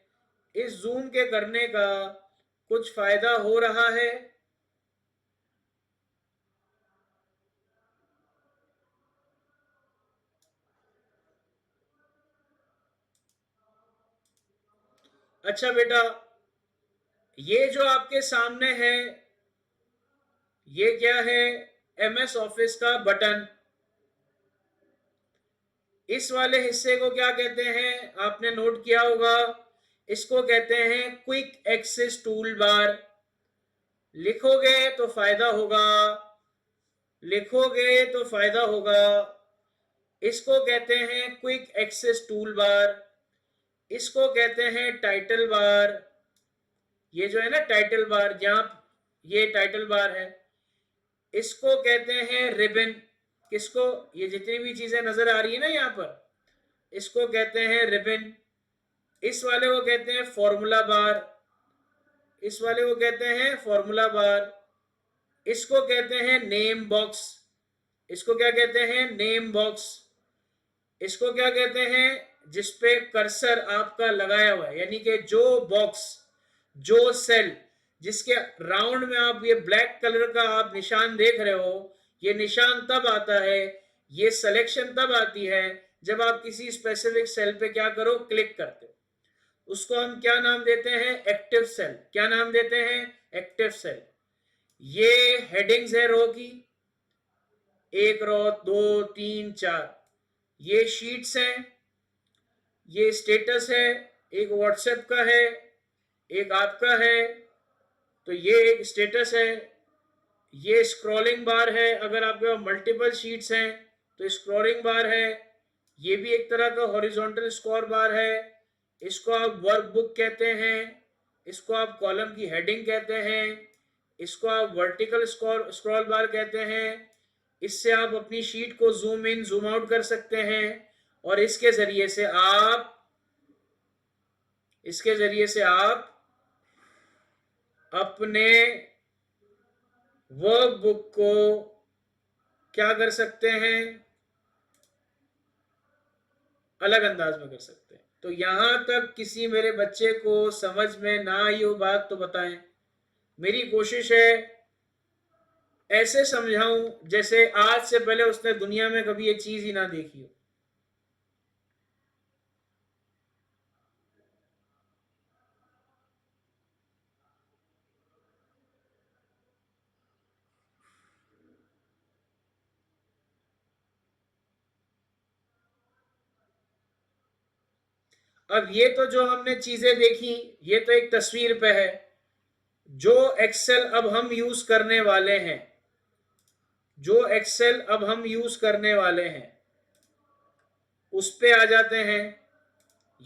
Speaker 1: इस जूम के करने का कुछ फायदा हो रहा है? अच्छा बेटा, ये जो आपके सामने है ये क्या है? एमएस ऑफिस का बटन। इस वाले हिस्से को क्या कहते हैं? आपने नोट किया होगा, इसको कहते हैं क्विक एक्सेस टूल बार। लिखोगे तो फायदा होगा, लिखोगे तो फायदा होगा। इसको कहते हैं क्विक एक्सेस टूल बार, इसको कहते हैं टाइटल बार। ये जो है ना टाइटल बार, जहां ये टाइटल बार है, इसको कहते हैं रिबन। किसको? ये जितनी भी चीजें नजर आ रही है ना यहाँ पर, इसको कहते हैं रिबन। इस वाले को कहते हैं फॉर्मूला बार, इस वाले को कहते हैं फॉर्मूला बार। इसको कहते हैं नेम बॉक्स, इसको क्या कहते हैं? Name box. इसको क्या कहते हैं? जिसपे कर्सर आपका लगाया हुआ है, यानी कि जो बॉक्स, जो सेल जिसके राउंड में आप ये ब्लैक कलर का आप निशान देख रहे हो, ये निशान तब आता है, ये सिलेक्शन तब आती है जब आप किसी स्पेसिफिक सेल पे क्या करो? क्लिक करते हो। उसको हम क्या नाम देते हैं? Active cell. क्या नाम देते हैं? Active cell. ये हेडिंग्स है रो की, 1 रो, 2 3 4। ये शीट्स हैं, ये स्टेटस है, एक व्हाट्सएप का है, एक आपका है, तो ये एक स्टेटस है। ये स्क्रॉलिंग बार है, अगर आपके पास मल्टीपल शीट्स हैं तो स्क्रॉलिंग बार है। ये भी एक तरह का हॉरिजॉन्टल स्क्रॉल बार है, इसको आप वर्कबुक कहते हैं, इसको आप कॉलम की हेडिंग कहते हैं, इसको आप वर्टिकल स्क्रॉल बार कहते हैं। इससे आप अपनी शीट को जूम इन जूम आउट कर सकते हैं, और इसके जरिए से आप अपने वर्क बुक को क्या कर सकते हैं, अलग अंदाज में कर सकते हैं। तो यहां तक किसी मेरे बच्चे को समझ में ना आई हो बात तो बताएं। मेरी कोशिश है ऐसे समझाऊं जैसे आज से पहले उसने दुनिया में कभी ये चीज ही ना देखी हो। अब ये तो जो हमने चीजें देखी, ये तो एक तस्वीर पे है। जो एक्सेल अब हम यूज करने वाले हैं, जो एक्सेल अब हम यूज करने वाले हैं उस पे आ जाते हैं।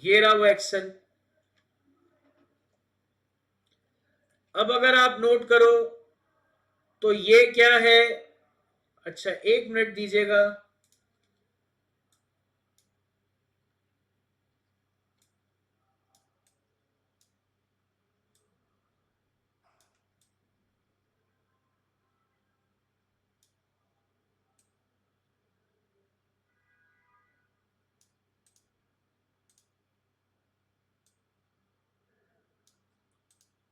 Speaker 1: ये रहा वो एक्सेल। अब अगर आप नोट करो तो ये क्या है। अच्छा, एक मिनट दीजिएगा।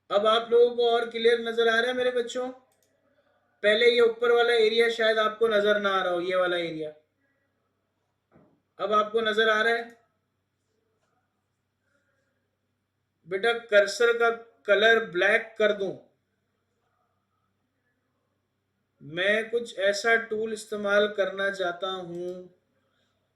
Speaker 1: अब आप लोगों को और क्लियर नजर आ रहा है मेरे बच्चों? पहले ये ऊपर वाला एरिया शायद आपको नजर ना आ रहा हो, ये वाला एरिया। अब आपको नजर आ रहा है? बेटा कर्सर का कलर ब्लैक कर दूं? मैं कुछ ऐसा टूल इस्तेमाल करना चाहता हूं।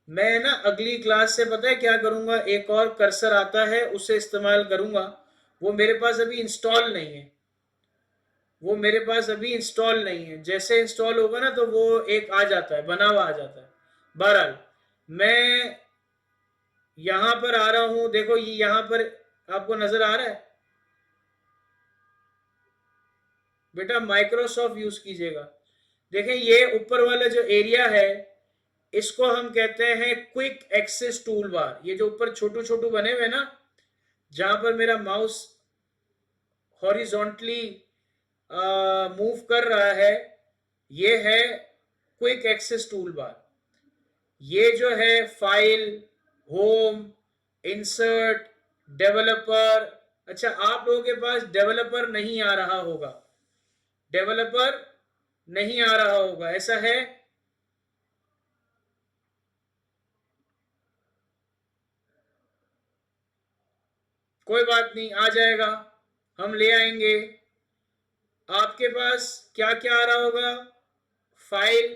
Speaker 1: मैं ना अगली क्लास से पता है क्या करूंगा, एक और कर्सर आता है उसे इस्तेमाल करूंगा। वो मेरे पास अभी इंस्टॉल नहीं है। वो मेरे पास अभी इंस्टॉल नहीं है। जैसे इंस्टॉल होगा ना तो वो एक आ जाता है, बना हुआ आ जाता है। बहरहाल मैं यहां पर आ रहा हूं। देखो ये यहां पर आपको नजर आ रहा है? बेटा माइक्रोसॉफ्ट यूज कीजिएगा। देखें ये ऊपर वाला जो एरिया है इसको हम कहते हैं क्विक एक्सेस टूल बार। ये जो ऊपर छोटू छोटू बने हुए ना, जहां पर मेरा माउस हॉरिजॉन्टली मूव कर रहा है, ये है क्विक एक्सेस टूल बार। ये जो है फाइल, होम, इंसर्ट, डेवलपर। अच्छा, आप लोगों के पास डेवलपर नहीं आ रहा होगा, डेवलपर नहीं आ रहा होगा, ऐसा है? कोई बात नहीं, आ जाएगा, हम ले आएंगे। आपके पास क्या क्या आ रहा होगा? File,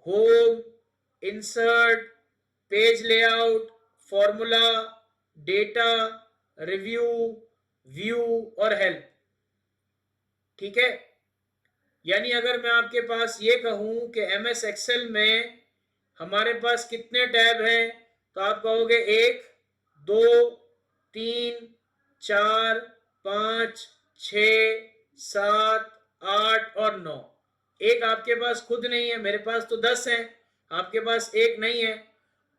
Speaker 1: home, insert, page layout, formula, data, review, view और हेल्प। ठीक है? यानी अगर मैं आपके पास ये कहूं कि एम एस एक्सेल में हमारे पास कितने टैब हैं, तो आप कहोगे एक, दो, तीन, चार, पाँच, छ, सात, आठ और नौ। एक आपके पास खुद नहीं है, मेरे पास तो 10 है। आपके पास एक नहीं है,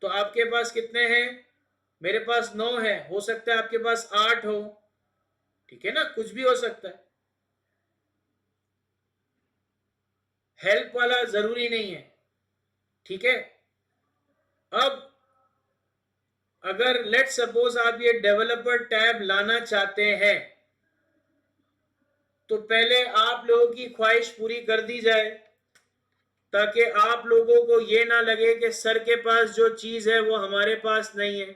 Speaker 1: तो आपके पास कितने हैं? मेरे पास 9 है, हो सकता है आपके पास 8 हो। ठीक है ना, कुछ भी हो सकता है। हेल्प वाला जरूरी नहीं है। ठीक है? अब अगर लेट सपोज आप ये डेवलपर टैब लाना चाहते हैं तो पहले आप लोगों की ख्वाहिश पूरी कर दी जाए, ताकि आप लोगों को ये ना लगे कि सर के पास जो चीज है वो हमारे पास नहीं है।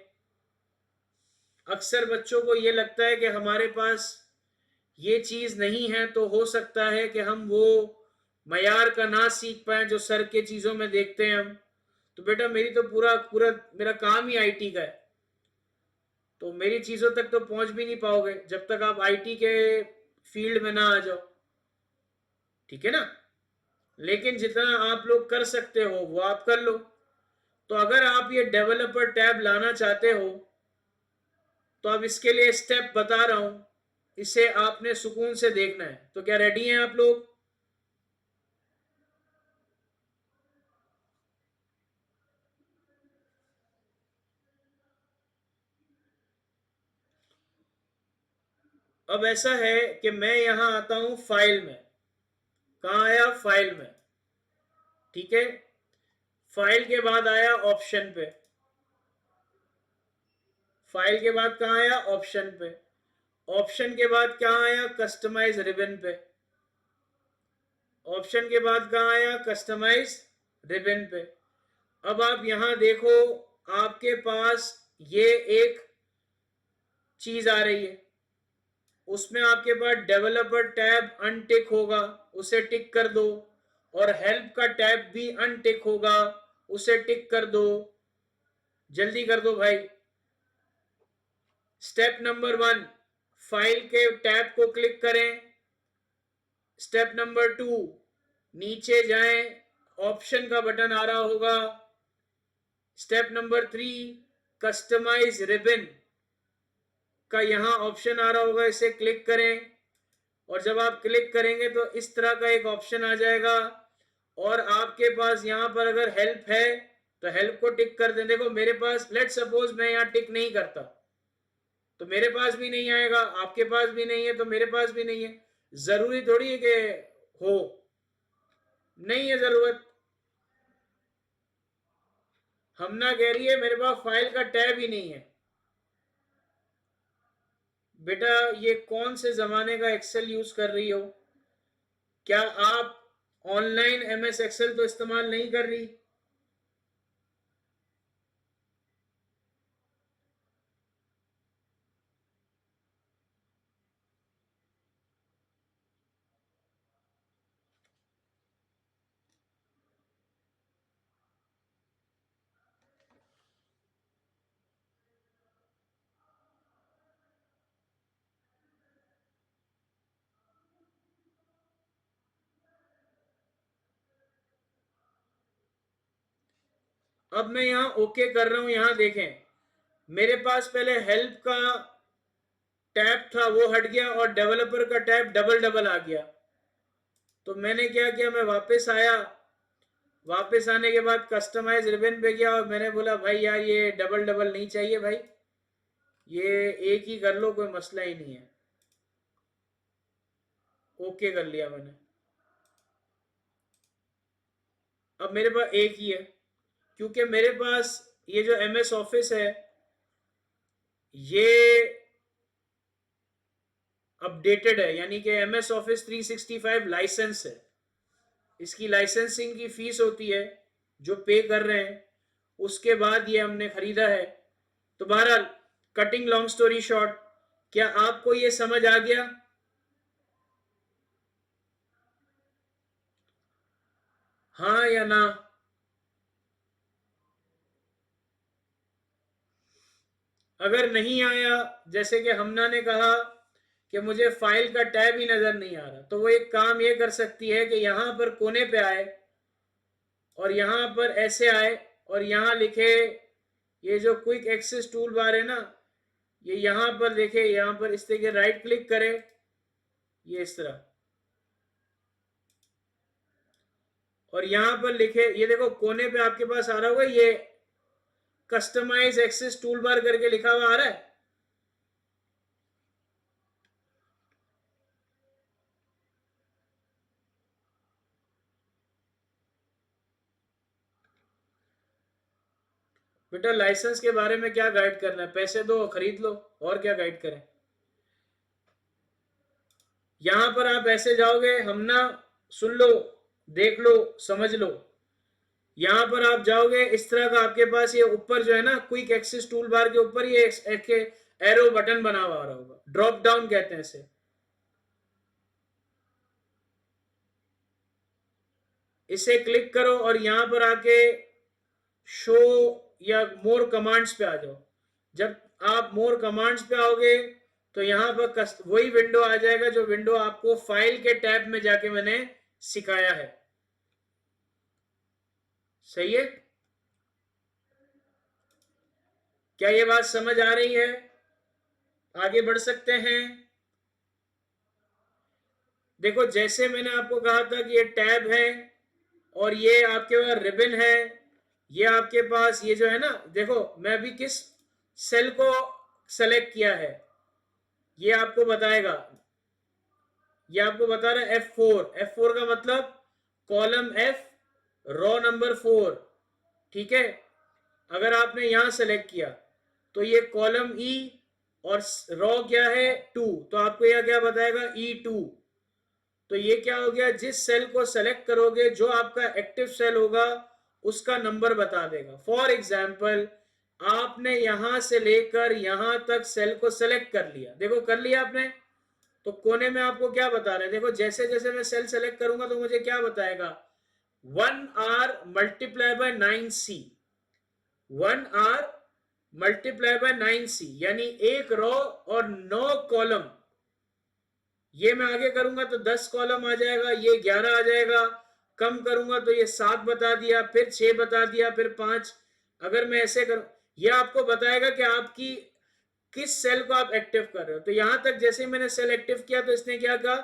Speaker 1: अक्सर बच्चों को ये लगता है कि हमारे पास ये चीज नहीं है तो हो सकता है कि हम वो मयार का ना सीख पाए जो सर के चीजों में देखते हैं हम। तो बेटा मेरी तो पूरा पूरा मेरा काम ही आईटी का है, तो मेरी चीजों तक तो पहुंच भी नहीं पाओगे जब तक आप आईटी के फील्ड में ना आ जाओ। ठीक है ना? लेकिन जितना आप लोग कर सकते हो वो आप कर लो। तो अगर आप ये डेवलपर टैब लाना चाहते हो तो अब इसके लिए स्टेप बता रहा हूं, इसे आपने सुकून से देखना है। तो क्या रेडी हैं आप लोग? अब ऐसा है कि मैं यहां आता हूं फाइल में। कहां आया? फाइल में। ठीक है, फाइल के बाद आया ऑप्शन पे। फाइल के बाद कहां आया? ऑप्शन पे। ऑप्शन के बाद कहां आया? कस्टमाइज रिबन पे। ऑप्शन के बाद कहां आया? कस्टमाइज रिबन पे। अब आप यहां देखो, आपके पास ये एक चीज आ रही है, उसमें आपके पास डेवलपर टैब अनटिक होगा, उसे टिक कर दो। और हेल्प का टैब भी अनटिक होगा, उसे टिक कर दो। जल्दी कर दो भाई। स्टेप नंबर 1, फाइल के टैब को क्लिक करें। स्टेप नंबर 2, नीचे जाएं, ऑप्शन का बटन आ रहा होगा। स्टेप नंबर 3, कस्टमाइज रिबन का यहां ऑप्शन आ रहा होगा, इसे क्लिक करें। और जब आप क्लिक करेंगे तो इस तरह का एक ऑप्शन आ जाएगा। और आपके पास यहां पर अगर हेल्प है तो हेल्प को टिक कर दें। देखो मेरे पास, लेट सपोज मैं यहां टिक नहीं करता तो मेरे पास भी नहीं आएगा, आपके पास भी नहीं है तो मेरे पास भी नहीं है। जरूरी थोड़ी है कि हो, नहीं है जरूरत। हम ना कह रही है मेरे पास फाइल का टैब ही नहीं है। बेटा ये कौन से जमाने का एक्सेल यूज कर रही हो? क्या आप ऑनलाइन एमएस एक्सेल तो इस्तेमाल नहीं कर रही? अब मैं यहां ओके कर रहा हूं, यहां देखें मेरे पास पहले हेल्प का टैब था वो हट गया और डेवलपर का टैब डबल डबल आ गया। तो मैंने क्या किया, मैं वापस आया। वापस आने के बाद कस्टमाइज रिबन पे गया और मैंने बोला भाई यार ये डबल डबल नहीं चाहिए भाई, ये एक ही कर लो, कोई मसला ही नहीं है। ओके कर लिया मैंने। अब मेरे पास एक ही है, क्योंकि मेरे पास ये जो एमएस ऑफिस है ये अपडेटेड है, यानी कि एमएस ऑफिस 365 लाइसेंस है। इसकी लाइसेंसिंग की फीस होती है जो पे कर रहे हैं, उसके बाद ये हमने खरीदा है। तो बहरहाल, कटिंग लॉन्ग स्टोरी शॉर्ट, क्या आपको ये समझ आ गया? हाँ या ना? अगर नहीं आया, जैसे कि हमना ने कहा कि मुझे फाइल का टैब ही नजर नहीं आ रहा, तो वो एक काम ये कर सकती है कि यहां पर कोने पे आए और यहां पर ऐसे आए और यहां लिखे, ये जो क्विक एक्सेस टूल बार है ना, ये यहां पर देखे, यहां पर इस तरीके राइट क्लिक करे, ये इस तरह, और यहां पर लिखे, ये देखो कोने पे आपके पास आ रहा होगा, ये कस्टमाइज एक्सेस टूल बार करके लिखा हुआ आ रहा है। बेटा लाइसेंस के बारे में क्या गाइड करना है? पैसे दो खरीद लो, और क्या गाइड करें? यहां पर आप ऐसे जाओगे, हम ना, सुन लो, देख लो, समझ लो। यहां पर आप जाओगे, इस तरह का आपके पास ये ऊपर जो है ना क्विक एक्सेस टूल बार के ऊपर ये एक एरो बटन बना हुआ आ रहा होगा, ड्रॉप डाउन कहते हैं इसे। इसे क्लिक करो और यहां पर आके शो या मोर कमांड्स पे आ जाओ। जब आप मोर कमांड्स पे आओगे तो यहां पर वही विंडो आ जाएगा जो विंडो आपको फाइल के टैब में जाके मैंने सिखाया है। सही है? क्या ये बात समझ आ रही है? आगे बढ़ सकते हैं? देखो जैसे मैंने आपको कहा था कि ये टैब है और ये आपके पास रिबन है, ये आपके पास ये जो है ना, देखो मैं अभी किस सेल को सेलेक्ट किया है, ये आपको बताएगा, ये आपको बता रहा है F4। F4 का मतलब कॉलम F, रो नंबर 4। ठीक है, अगर आपने यहां सेलेक्ट किया तो ये कॉलम ई और रो क्या है 2, तो आपको यह क्या बताएगा E2। तो ये क्या हो गया, जिस सेल को सेलेक्ट करोगे जो आपका एक्टिव सेल होगा उसका नंबर बता देगा। फॉर एग्जाम्पल आपने यहां से लेकर यहां तक सेल को सेलेक्ट कर लिया, देखो कर लिया आपने, तो कोने में आपको क्या बता रहे हैं, देखो जैसे जैसे मैं सेल सेलेक्ट करूंगा तो मुझे क्या बताएगा, 1R multiply by 9C, 1R multiply by 9C, यानी एक रो और 9 कॉलम। ये मैं आगे करूंगा तो 10 कॉलम आ जाएगा, ये 11 आ जाएगा, कम करूंगा तो ये 7 बता दिया, फिर 6 बता दिया, फिर 5। अगर मैं ऐसे करूं, ये आपको बताएगा कि आपकी किस सेल को आप एक्टिव कर रहे हो। तो यहां तक जैसे मैंने सेल एक्टिव किया तो इसने क्या कहा,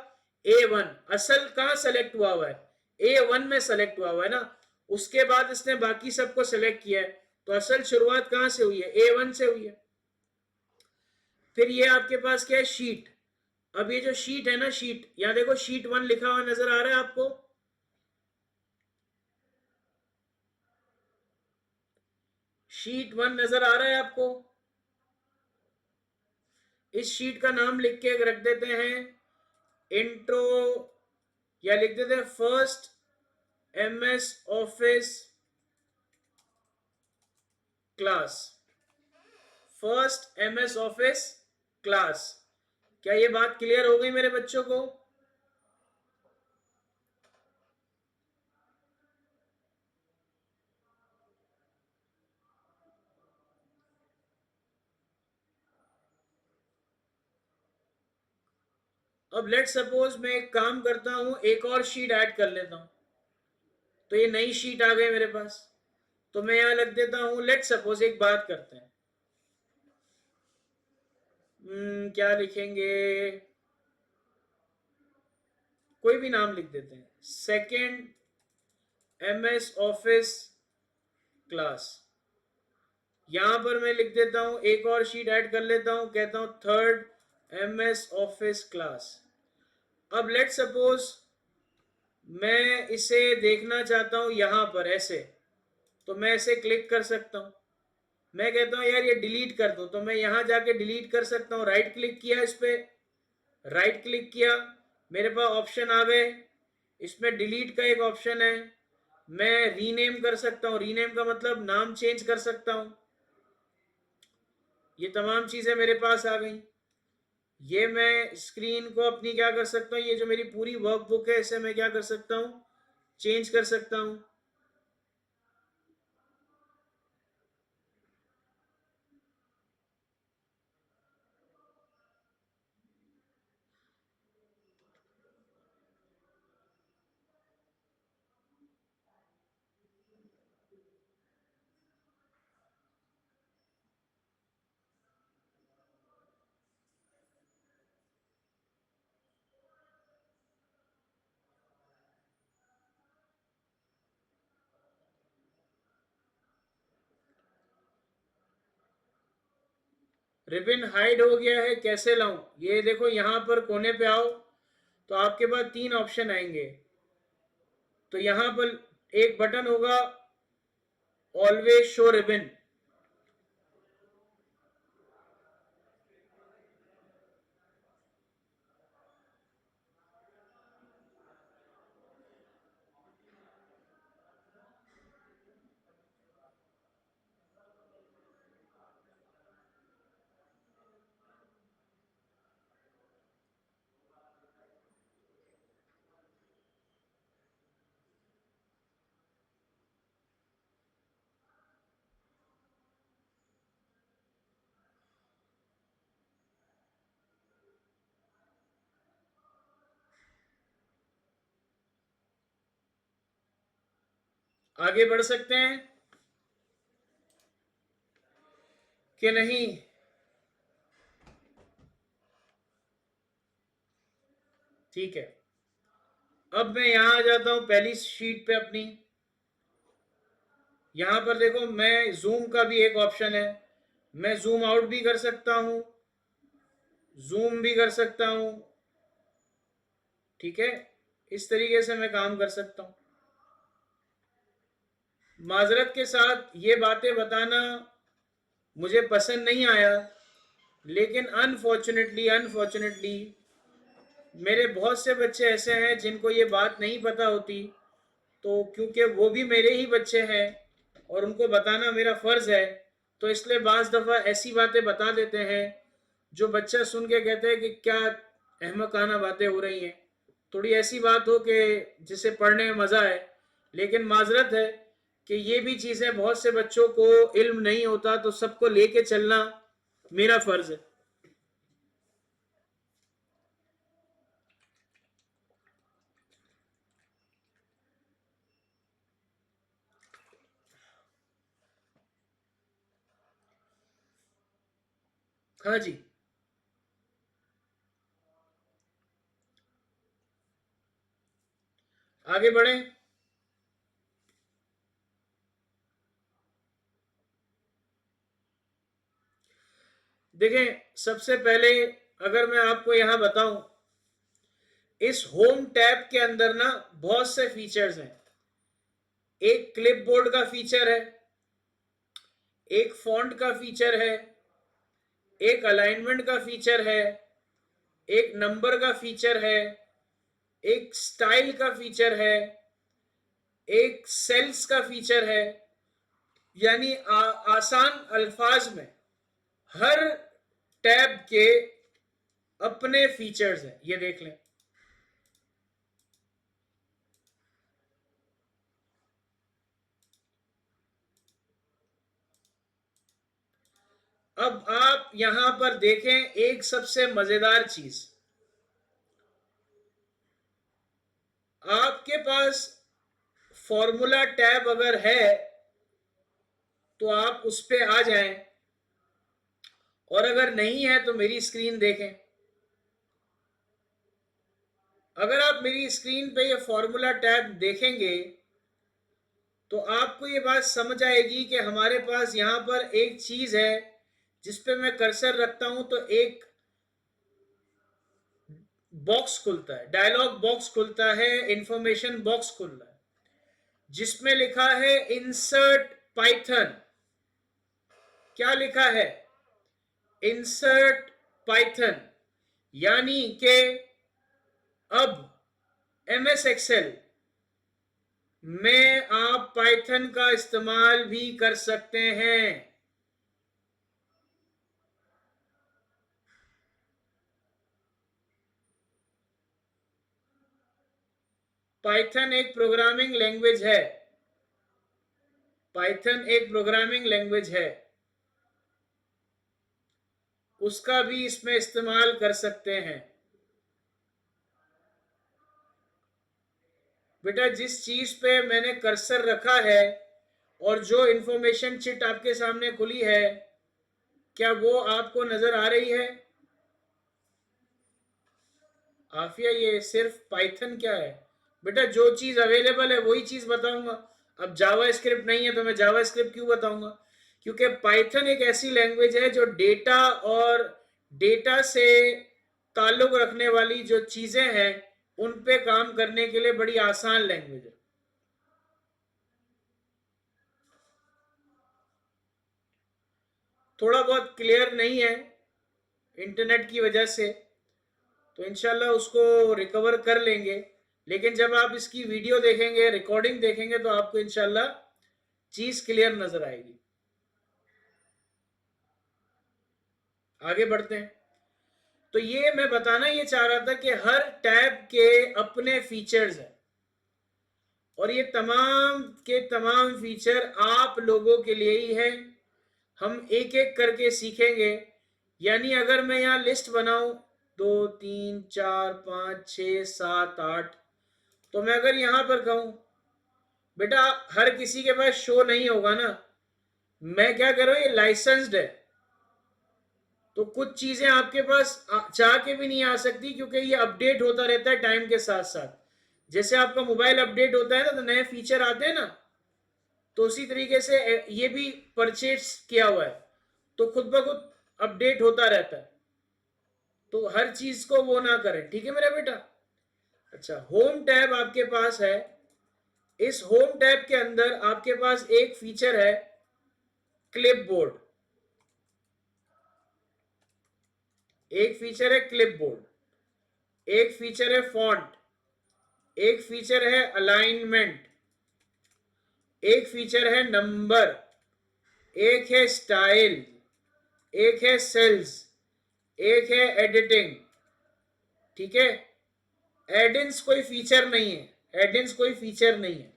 Speaker 1: A1। असल कहां सेलेक्ट हुआ हुआ है, A1 में सेलेक्ट हुआ हुआ है ना। उसके बाद इसने बाकी सबको सेलेक्ट किया है, तो असल शुरुआत कहां से हुई है, A1 से हुई है। फिर ये आपके पास क्या है, शीट। अब ये जो शीट है ना, शीट यहां देखो शीट 1 लिखा हुआ नजर आ रहा है आपको, शीट 1 नजर आ रहा है आपको। इस शीट का नाम लिख के रख देते हैं इंट्रो, या लिख देते हैं first MS office class, first MS office class. क्या ये बात क्लियर हो गई मेरे बच्चों को। अब लेट सपोज मैं एक काम करता हूं, एक और शीट ऐड कर लेता हूं, तो ये नई शीट आ गई मेरे पास। तो मैं यहां लग देता हूं, लेट सपोज एक बात करते हैं, क्या लिखेंगे, कोई भी नाम लिख देते हैं, सेकंड MS ऑफिस क्लास। यहां पर मैं लिख देता हूं, एक और शीट ऐड कर लेता हूं, कहता हूं थर्ड MS ऑफिस क्लास। अब लेट सपोज मैं इसे देखना चाहता हूं यहां पर ऐसे, तो मैं ऐसे क्लिक कर सकता हूं। मैं कहता हूं यार ये डिलीट कर दो, तो मैं यहां जाके डिलीट कर सकता हूं। राइट क्लिक किया इस पे, राइट क्लिक किया, मेरे पास ऑप्शन आ गए। इसमें डिलीट का एक ऑप्शन है, मैं रीनेम कर सकता हूं, रीनेम का मतलब नाम चेंज कर सकता हूं। ये तमाम चीजें मेरे पास आ गई। ये मैं स्क्रीन को अपनी क्या कर सकता हूं, ये जो मेरी पूरी वर्कबुक है इसे मैं क्या कर सकता हूं, चेंज कर सकता हूं। रिबन हाइड हो गया है, कैसे लाऊं, ये देखो यहां पर कोने पे आओ तो आपके पास 3 ऑप्शन आएंगे। तो यहां पर एक बटन होगा ऑलवेज शो रिबन, आगे बढ़ सकते हैं कि नहीं। ठीक है, अब मैं यहां आ जाता हूं पहली शीट पे अपनी। यहां पर देखो मैं जूम का भी एक ऑप्शन है, मैं जूम आउट भी कर सकता हूं, जूम भी कर सकता हूं, ठीक है, इस तरीके से मैं काम कर सकता हूं। माजरत के साथ ये बातें बताना मुझे पसंद नहीं आया, लेकिन अनफॉर्चुनेटली अनफॉर्चुनेटली मेरे बहुत से बच्चे ऐसे हैं जिनको ये बात नहीं पता होती, तो क्योंकि वो भी मेरे ही बच्चे हैं और उनको बताना मेरा फर्ज है, तो इसलिए बाज दफ़ा ऐसी बातें बता देते हैं जो बच्चा सुन के कहते हैं कि क्या अहमकाना बातें हो रही हैं। थोड़ी ऐसी बात हो कि जिसे पढ़ने में मज़ा आए, लेकिन माजरत है कि ये भी चीज़ें बहुत से बच्चों को इल्म नहीं होता, तो सबको लेके चलना मेरा फर्ज है। हाँ जी, आगे बढ़ें। देखें, सबसे पहले अगर मैं आपको यहां बताऊं, इस होम टैब के अंदर ना बहुत से फीचर्स हैं। एक क्लिपबोर्ड का फीचर है, एक फॉन्ट का फीचर है, एक अलाइनमेंट का फीचर है, एक नंबर का फीचर है, एक स्टाइल का फीचर है, एक सेल्स का फीचर है। यानी आसान अल्फाज में हर टैब के अपने फीचर्स हैं, ये देख लें। अब आप यहां पर देखें एक सबसे मजेदार चीज, आपके पास फॉर्मूला टैब अगर है तो आप उस पे आ जाएं, और अगर नहीं है तो मेरी स्क्रीन देखें। अगर आप मेरी स्क्रीन पे ये फॉर्मूला टैब देखेंगे तो आपको ये बात समझ आएगी कि हमारे पास यहां पर एक चीज है जिस पे मैं कर्सर रखता हूं तो एक बॉक्स खुलता है, डायलॉग बॉक्स खुलता है, इंफॉर्मेशन बॉक्स खुल रहा है जिसमें लिखा है इंसर्ट पाइथन। क्या लिखा है? Insert Python. यानी कि अब एमएस एक्सेल में आप पाइथन का इस्तेमाल भी कर सकते हैं। पाइथन एक प्रोग्रामिंग लैंग्वेज है, पाइथन एक प्रोग्रामिंग लैंग्वेज है, उसका भी इसमें इस्तेमाल कर सकते हैं। बेटा, जिस चीज पे मैंने कर्सर रखा है और जो इंफॉर्मेशन चिट आपके सामने खुली है, क्या वो आपको नजर आ रही है? आफिया, ये सिर्फ पाइथन क्या है? बेटा, जो चीज अवेलेबल है वही चीज बताऊंगा। अब जावा स्क्रिप्ट नहीं है तो मैं जावा स्क्रिप्ट क्यों बताऊंगा? क्योंकि पाइथन एक ऐसी लैंग्वेज है जो डेटा और डेटा से ताल्लुक रखने वाली जो चीजें हैं उन पे काम करने के लिए बड़ी आसान लैंग्वेज है। थोड़ा बहुत क्लियर नहीं है इंटरनेट की वजह से, तो इंशाल्लाह उसको रिकवर कर लेंगे। लेकिन जब आप इसकी वीडियो देखेंगे, रिकॉर्डिंग देखेंगे, तो आपको इंशाल्लाह चीज क्लियर नजर आएगी। आगे बढ़ते हैं। तो ये मैं बताना ये चाह रहा था कि हर टैब के अपने फीचर्स हैं और ये तमाम के तमाम फीचर आप लोगों के लिए ही है। हम एक एक करके सीखेंगे। यानी अगर मैं यहाँ लिस्ट बनाऊं, 2 3 4 5 6 7 8, तो मैं अगर यहां पर कहूं, बेटा हर किसी के पास शो नहीं होगा ना, मैं क्या कर रहा हूं, ये लाइसेंस्ड है, तो कुछ चीजें आपके पास चाह के भी नहीं आ सकती क्योंकि ये अपडेट होता रहता है टाइम के साथ साथ। जैसे आपका मोबाइल अपडेट होता है ना तो नए फीचर आते हैं ना, तो उसी तरीके से ये भी परचेज किया हुआ है तो खुद ब खुद अपडेट होता रहता है। तो हर चीज को वो ना करें, ठीक है मेरा बेटा। अच्छा, होम टैब आपके पास है। इस होम टैब के अंदर आपके पास एक फीचर है क्लिपबोर्ड। एक फीचर है क्लिपबोर्ड, एक फीचर है फॉन्ट, एक फीचर है अलाइनमेंट, एक फीचर है नंबर, एक है स्टाइल, एक है सेल्स, एक है एडिटिंग। ठीक है, एडिंस कोई फीचर नहीं है, एडिंस कोई फीचर नहीं है।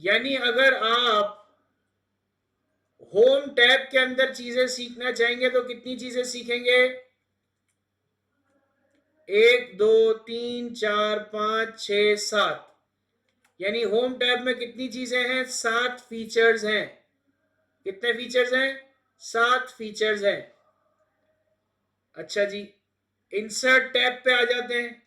Speaker 1: यानी अगर आप होम टैब के अंदर चीजें सीखना चाहेंगे तो कितनी चीजें सीखेंगे? 1 2 3 4 5 6 7। यानी होम टैब में कितनी चीजें हैं? 7 फीचर्स हैं। कितने फीचर्स हैं? 7 फीचर्स हैं। अच्छा जी, इंसर्ट टैब पे आ जाते हैं।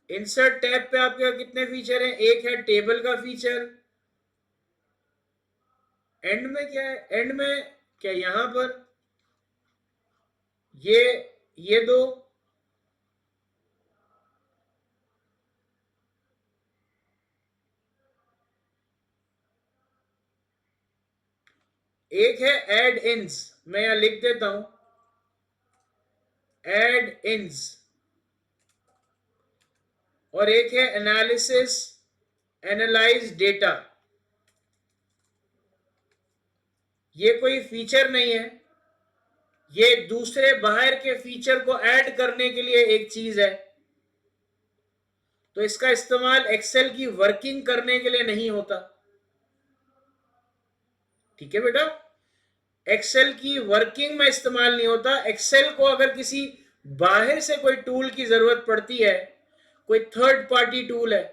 Speaker 1: इंसर्ट टैब पे आपके कितने फीचर हैं? एक है टेबल का फीचर। एंड में क्या है? एंड में क्या, यहां पर ये दो, एक है एड इन्स, मैं यहां लिख देता हूं एड इन्स, और एक है एनालिसिस एनालाइज डेटा। ये कोई फीचर नहीं है, ये दूसरे बाहर के फीचर को ऐड करने के लिए एक चीज है। तो इसका इस्तेमाल एक्सेल की वर्किंग करने के लिए नहीं होता। ठीक है बेटा, एक्सेल की वर्किंग में इस्तेमाल नहीं होता। एक्सेल को अगर किसी बाहर से कोई टूल की जरूरत पड़ती है, कोई थर्ड पार्टी टूल है,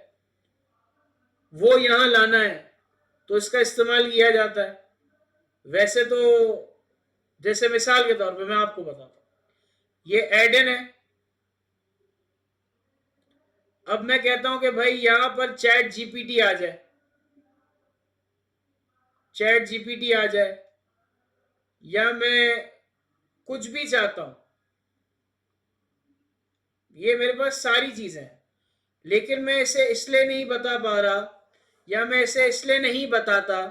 Speaker 1: वो यहां लाना है, तो इसका इस्तेमाल किया जाता है। वैसे तो जैसे मिसाल के तौर पे मैं आपको बताता हूं, ये एड इन है। अब मैं कहता हूं कि भाई यहां पर चैट जीपीटी आ जाए, चैट जीपीटी आ जाए, या मैं कुछ भी चाहता हूं, ये मेरे पास सारी चीजें हैं, लेकिन मैं इसे इसलिए नहीं बता पा रहा, या मैं इसे इसलिए नहीं बताता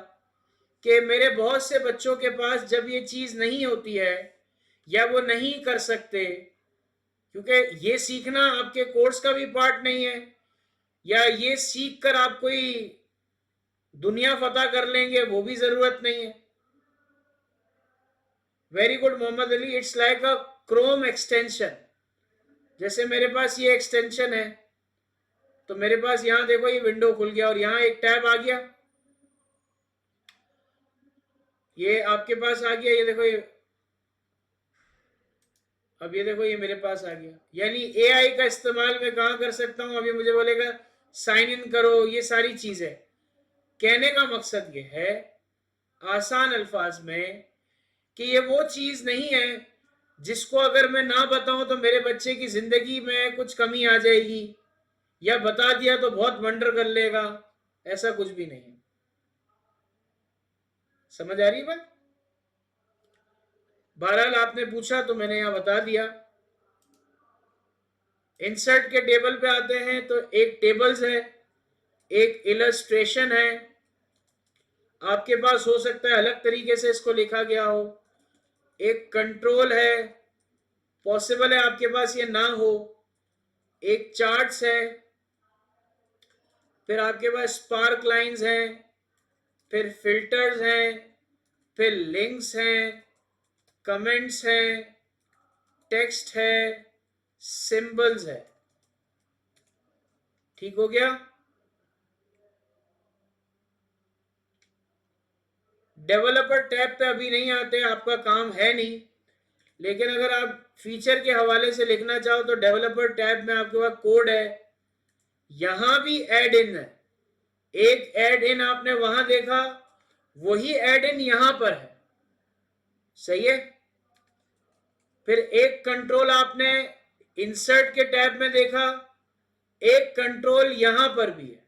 Speaker 1: कि मेरे बहुत से बच्चों के पास जब ये चीज नहीं होती है, या वो नहीं कर सकते, क्योंकि ये सीखना आपके कोर्स का भी पार्ट नहीं है, या ये सीख कर आप कोई दुनिया फतह कर लेंगे, वो भी जरूरत नहीं है। Very good Mohammad Ali, it's like a Chrome extension. जैसे मेरे पास ये एक्सटेंशन है, तो मेरे पास यहां देखो ये विंडो खुल गया और यहां एक टैब आ गया, ये आपके पास आ गया, ये देखो ये, अब ये देखो ये मेरे पास आ गया। यानी एआई का इस्तेमाल मैं कहां कर सकता हूं? अभी मुझे बोलेगा साइन इन करो, ये सारी चीजें। कहने का मकसद ये है आसान अल्फाज में कि ये वो चीज नहीं है जिसको अगर मैं ना बताऊं तो मेरे बच्चे की जिंदगी में कुछ कमी आ जाएगी, या बता दिया तो बहुत वंडर कर लेगा। ऐसा कुछ भी नहीं है। समझ आ रही है बात? बहरहाल आपने पूछा तो मैंने यहां बता दिया। इंसर्ट के टेबल पे आते हैं तो एक टेबल्स है, एक इलस्ट्रेशन है। आपके पास हो सकता है अलग तरीके से इसको लिखा गया हो। एक कंट्रोल है, पॉसिबल है आपके पास ये ना हो। एक चार्ट्स है, फिर आपके पास स्पार्क लाइंस हैं, फिर फिल्टर्स हैं, फिर लिंक्स हैं, कमेंट्स हैं, टेक्स्ट है, सिंबल्स है। ठीक हो गया? डेवलपर टैब पे अभी नहीं आते, आपका काम है नहीं, लेकिन अगर आप फीचर के हवाले से लिखना चाहो तो डेवलपर टैब में आपके पास कोड है, यहां भी एड इन है। एक एड इन आपने वहां देखा, वही एड इन यहां पर है। सही है? फिर एक कंट्रोल आपने इंसर्ट के टैब में देखा, एक कंट्रोल यहां पर भी है।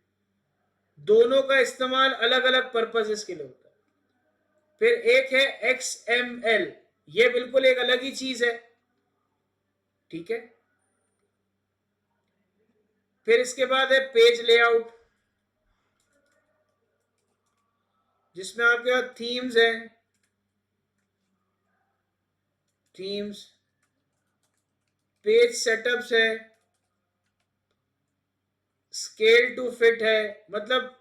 Speaker 1: दोनों का इस्तेमाल अलग अलग पर्पसेस के लिए होता है। फिर एक है XML, ये बिल्कुल एक अलग ही चीज है, ठीक है। फिर इसके बाद है पेज लेआउट, जिसमें आपके पास थीम्स है, थीम्स, पेज सेटअप्स है, स्केल टू फिट है। मतलब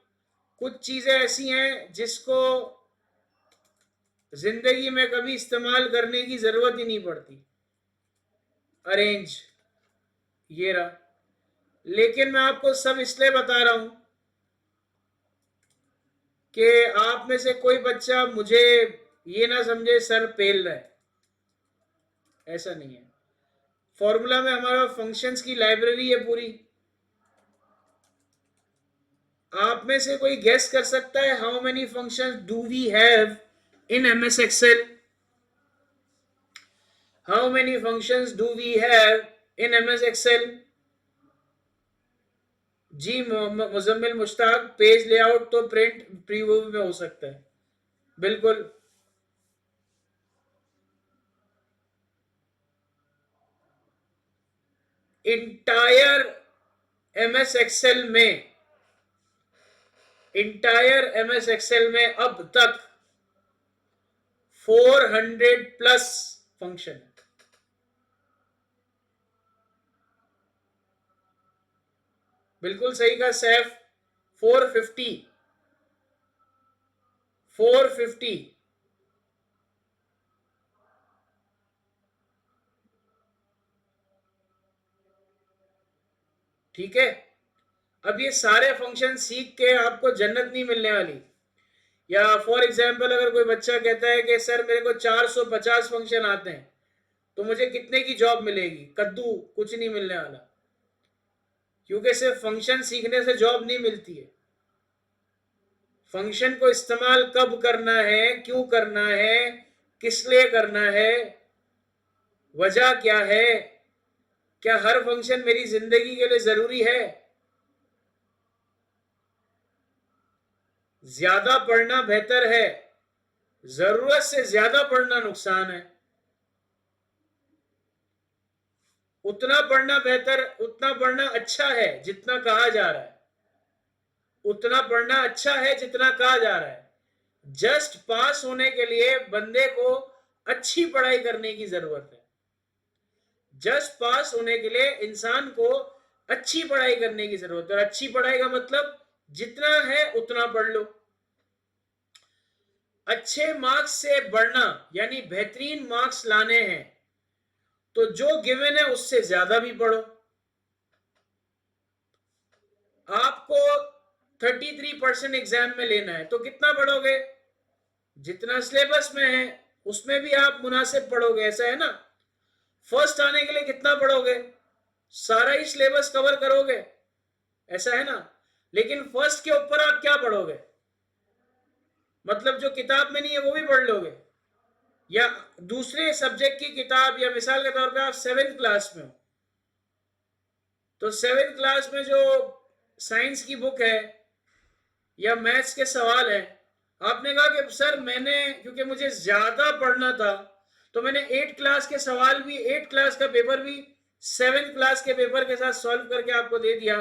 Speaker 1: कुछ चीजें ऐसी हैं जिसको जिंदगी में कभी इस्तेमाल करने की जरूरत ही नहीं पड़ती। अरेंज, ये रहा। लेकिन मैं आपको सब इसलिए बता रहा हूं कि आप में से कोई बच्चा मुझे ये ना समझे सर पेल रहा है, ऐसा नहीं है। फॉर्मूला में हमारा फंक्शंस की लाइब्रेरी है पूरी। आप में से कोई गेस कर सकता है how many functions do we have in MS Excel? How many functions do we have in MS Excel? जी मुजम्मिल मुश्ताक, पेज लेआउट तो प्रिंट प्रीव्यू में हो सकता है, बिल्कुल। इंटायर MS Excel में, इंटायर MS Excel में अब तक 400 प्लस फंक्शन। बिल्कुल सही का सैफ, 450, 450। ठीक है। अब ये सारे फंक्शन सीख के आपको जन्नत नहीं मिलने वाली। या फॉर एग्जाम्पल अगर कोई बच्चा कहता है कि सर मेरे को 450 फंक्शन आते हैं तो मुझे कितने की जॉब मिलेगी? कद्दू, कुछ नहीं मिलने वाला। क्योंकि सिर्फ फंक्शन सीखने से जॉब नहीं मिलती है। फंक्शन को इस्तेमाल कब करना है, क्यों करना है, किस लिए करना है, वजह क्या है, क्या हर फंक्शन मेरी जिंदगी के लिए जरूरी है? ज्यादा पढ़ना बेहतर है, जरूरत से ज्यादा पढ़ना नुकसान है। उतना पढ़ना बेहतर, उतना पढ़ना अच्छा है जितना कहा जा रहा है, उतना पढ़ना अच्छा है जितना कहा जा रहा है। जस्ट पास होने के लिए बंदे को अच्छी पढ़ाई करने की जरूरत है। जस्ट पास होने के लिए इंसान को अच्छी पढ़ाई करने की जरूरत है। और अच्छी पढ़ाई का मतलब जितना है उतना पढ़ लो। अच्छे मार्क्स से बढ़ना यानी बेहतरीन मार्क्स लाने हैं तो जो गिवन है उससे ज्यादा भी पढ़ो। आपको 33% एग्जाम में लेना है तो कितना पढ़ोगे? जितना सिलेबस में है उसमें भी आप मुनासिब पढ़ोगे, ऐसा है ना। फर्स्ट आने के लिए कितना पढ़ोगे? सारा ही सिलेबस कवर करोगे, ऐसा है ना। लेकिन फर्स्ट के ऊपर आप क्या पढ़ोगे? मतलब जो किताब में नहीं है वो भी पढ़ लोगे? या दूसरे सब्जेक्ट की किताब, या मिसाल के तौर पे आप 7th क्लास में हो तो 7th क्लास में जो साइंस की बुक है या मैथ्स के सवाल है, आपने कहा कि सर मैंने, क्योंकि मुझे ज्यादा पढ़ना था तो मैंने 8 क्लास के सवाल भी, 8 क्लास का पेपर भी 7th क्लास के पेपर के साथ सॉल्व करके आपको दे दिया,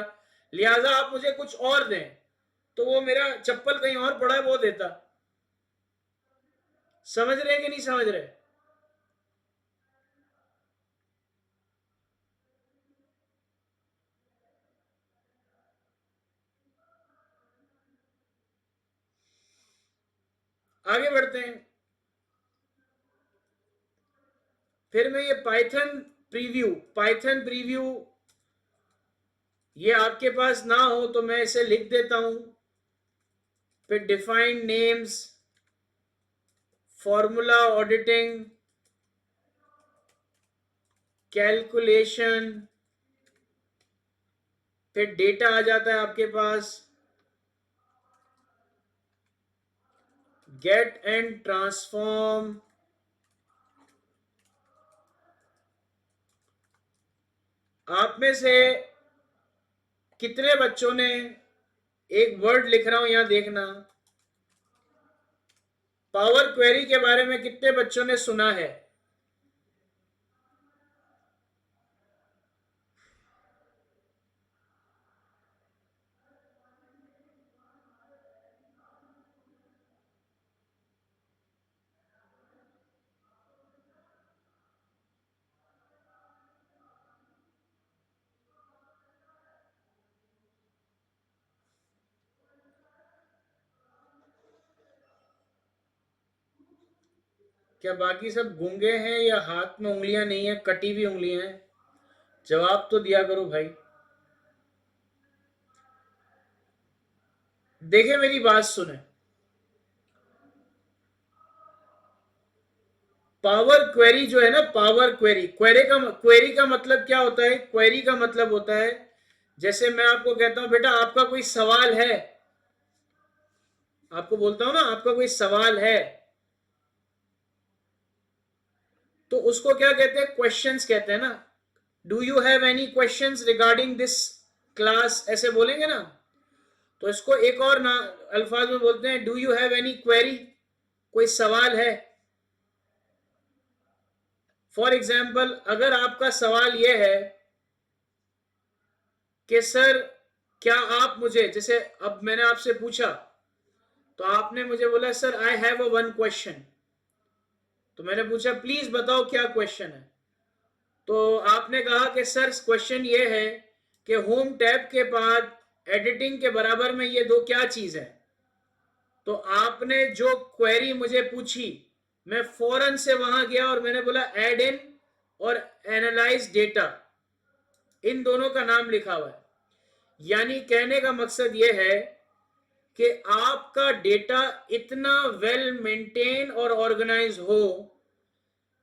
Speaker 1: लिहाजा आप मुझे कुछ और दें। तो वो मेरा चप्पल कहीं और पड़ा है वो देता। समझ रहे कि नहीं समझ रहे? आगे बढ़ते हैं। फिर मैं ये पाइथन प्रीव्यू ये आपके पास ना हो तो मैं इसे लिख देता हूं। फिर defined names, formula auditing, calculation, फिर डेटा आ जाता है आपके पास, गेट एंड ट्रांसफॉर्म। आप में से कितने बच्चों ने, एक वर्ड लिख रहा हूं यहां देखना, पावर क्वेरी के बारे में कितने बच्चों ने सुना है? क्या बाकी सब गूंगे हैं या हाथ में उंगलियां नहीं है, कटी हुई उंगलियां हैं? जवाब तो दिया करो भाई। देखिए मेरी बात सुने, पावर क्वेरी जो है ना, पावर क्वेरी, क्वेरी का मतलब क्या होता है? क्वेरी का मतलब होता है, जैसे मैं आपको कहता हूं बेटा आपका कोई सवाल है, आपको बोलता हूं ना आपका कोई सवाल है, तो उसको क्या कहते हैं? क्वेश्चंस कहते हैं ना। Do you have any questions regarding this class, ऐसे बोलेंगे ना। तो इसको एक और ना अल्फाज में बोलते हैं, do you have any query, कोई सवाल है। फॉर एग्जाम्पल अगर आपका सवाल यह है कि सर क्या आप मुझे, जैसे अब मैंने आपसे पूछा तो आपने मुझे बोला sir I have a one question, तो मैंने पूछा प्लीज बताओ क्या क्वेश्चन है। तो आपने कहा कि सर क्वेश्चन ये है कि होम टैब के बाद एडिटिंग के बराबर में ये दो क्या चीज है। तो आपने जो क्वेरी मुझे पूछी, मैं फौरन से वहां गया और मैंने बोला एड इन और एनालाइज डेटा, इन दोनों का नाम लिखा हुआ है। यानी कहने का मकसद यह है कि आपका डेटा इतना वेल मेंटेन और ऑर्गेनाइज हो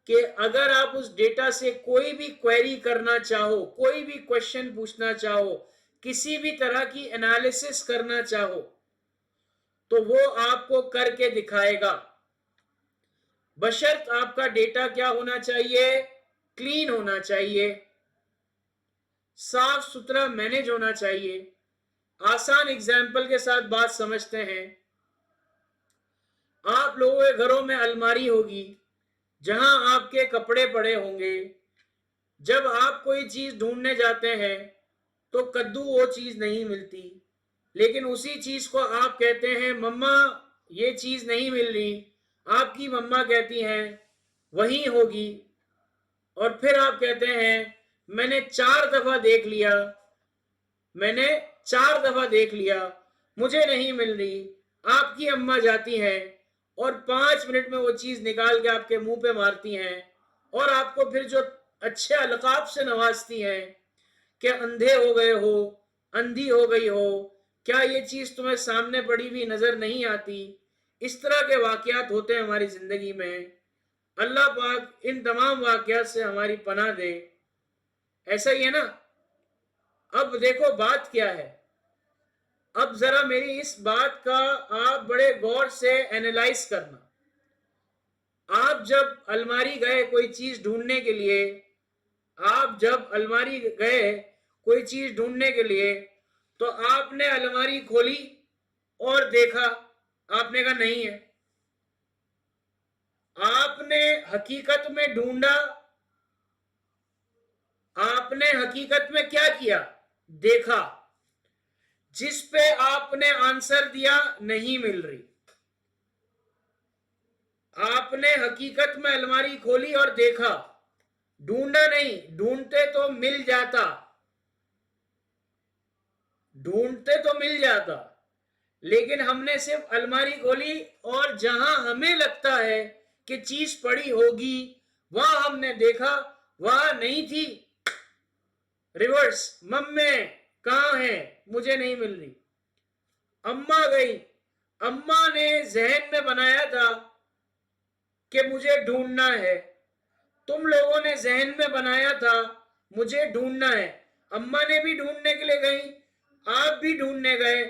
Speaker 1: कि अगर आप उस डेटा से कोई भी क्वेरी करना चाहो, कोई भी क्वेश्चन पूछना चाहो, किसी भी तरह की एनालिसिस करना चाहो, तो वो आपको करके दिखाएगा। बशर्त आपका डेटा क्या होना चाहिए? क्लीन होना चाहिए, साफ सुथरा मैनेज होना चाहिए। आसान एग्जाम्पल के साथ बात समझते हैं। आप लोगों के घरों में अलमारी होगी जहां आपके कपड़े पड़े होंगे। जब आप कोई चीज ढूंढने जाते हैं तो कद्दू वो चीज नहीं मिलती, लेकिन उसी चीज को आप कहते हैं मम्मा ये चीज नहीं मिल रही, आपकी मम्मा कहती हैं वही होगी, और फिर आप कहते हैं मैंने 4 दफा देख लिया, मैंने 4 दफा देख लिया, मुझे नहीं मिल रही। आपकी अम्मा जाती हैं और 5 मिनट में वो चीज निकाल के आपके मुंह पे मारती हैं, और आपको फिर जो अच्छे अलकाब से नवाजती हैं कि अंधे हो गए हो, अंधी हो गई हो, क्या ये चीज तुम्हें सामने पड़ी हुई नजर नहीं आती। इस तरह के वाकयात होते हैं हमारी जिंदगी में। अल्लाह पाक इन तमाम वाकयात से हमारी पनाह दे। ऐसा ही है ना। अब देखो बात क्या है, अब जरा मेरी इस बात का आप बड़े गौर से एनालाइज करना। आप जब अलमारी गए कोई चीज ढूंढने के लिए, आप जब अलमारी गए कोई चीज ढूंढने के लिए, तो आपने अलमारी खोली और देखा, आपने कहा नहीं है। आपने हकीकत में ढूंढा, आपने हकीकत में क्या किया? देखा। जिस पे आपने आंसर दिया नहीं मिल रही, आपने हकीकत में अलमारी खोली और देखा, ढूंढा नहीं, ढूंढते तो मिल जाता, ढूंढते तो मिल जाता, लेकिन हमने सिर्फ अलमारी खोली और जहां हमें लगता है कि चीज पड़ी होगी वहां हमने देखा, वहां नहीं थी। रिवर्स, मम्मी कहां है, मुझे नहीं मिल रही। अम्मा गई, अम्मा ने जहन में बनाया था कि मुझे ढूंढना है। तुम लोगों ने जहन में बनाया था मुझे ढूंढना है। अम्मा ने भी ढूंढने के लिए गई, आप भी ढूंढने गए।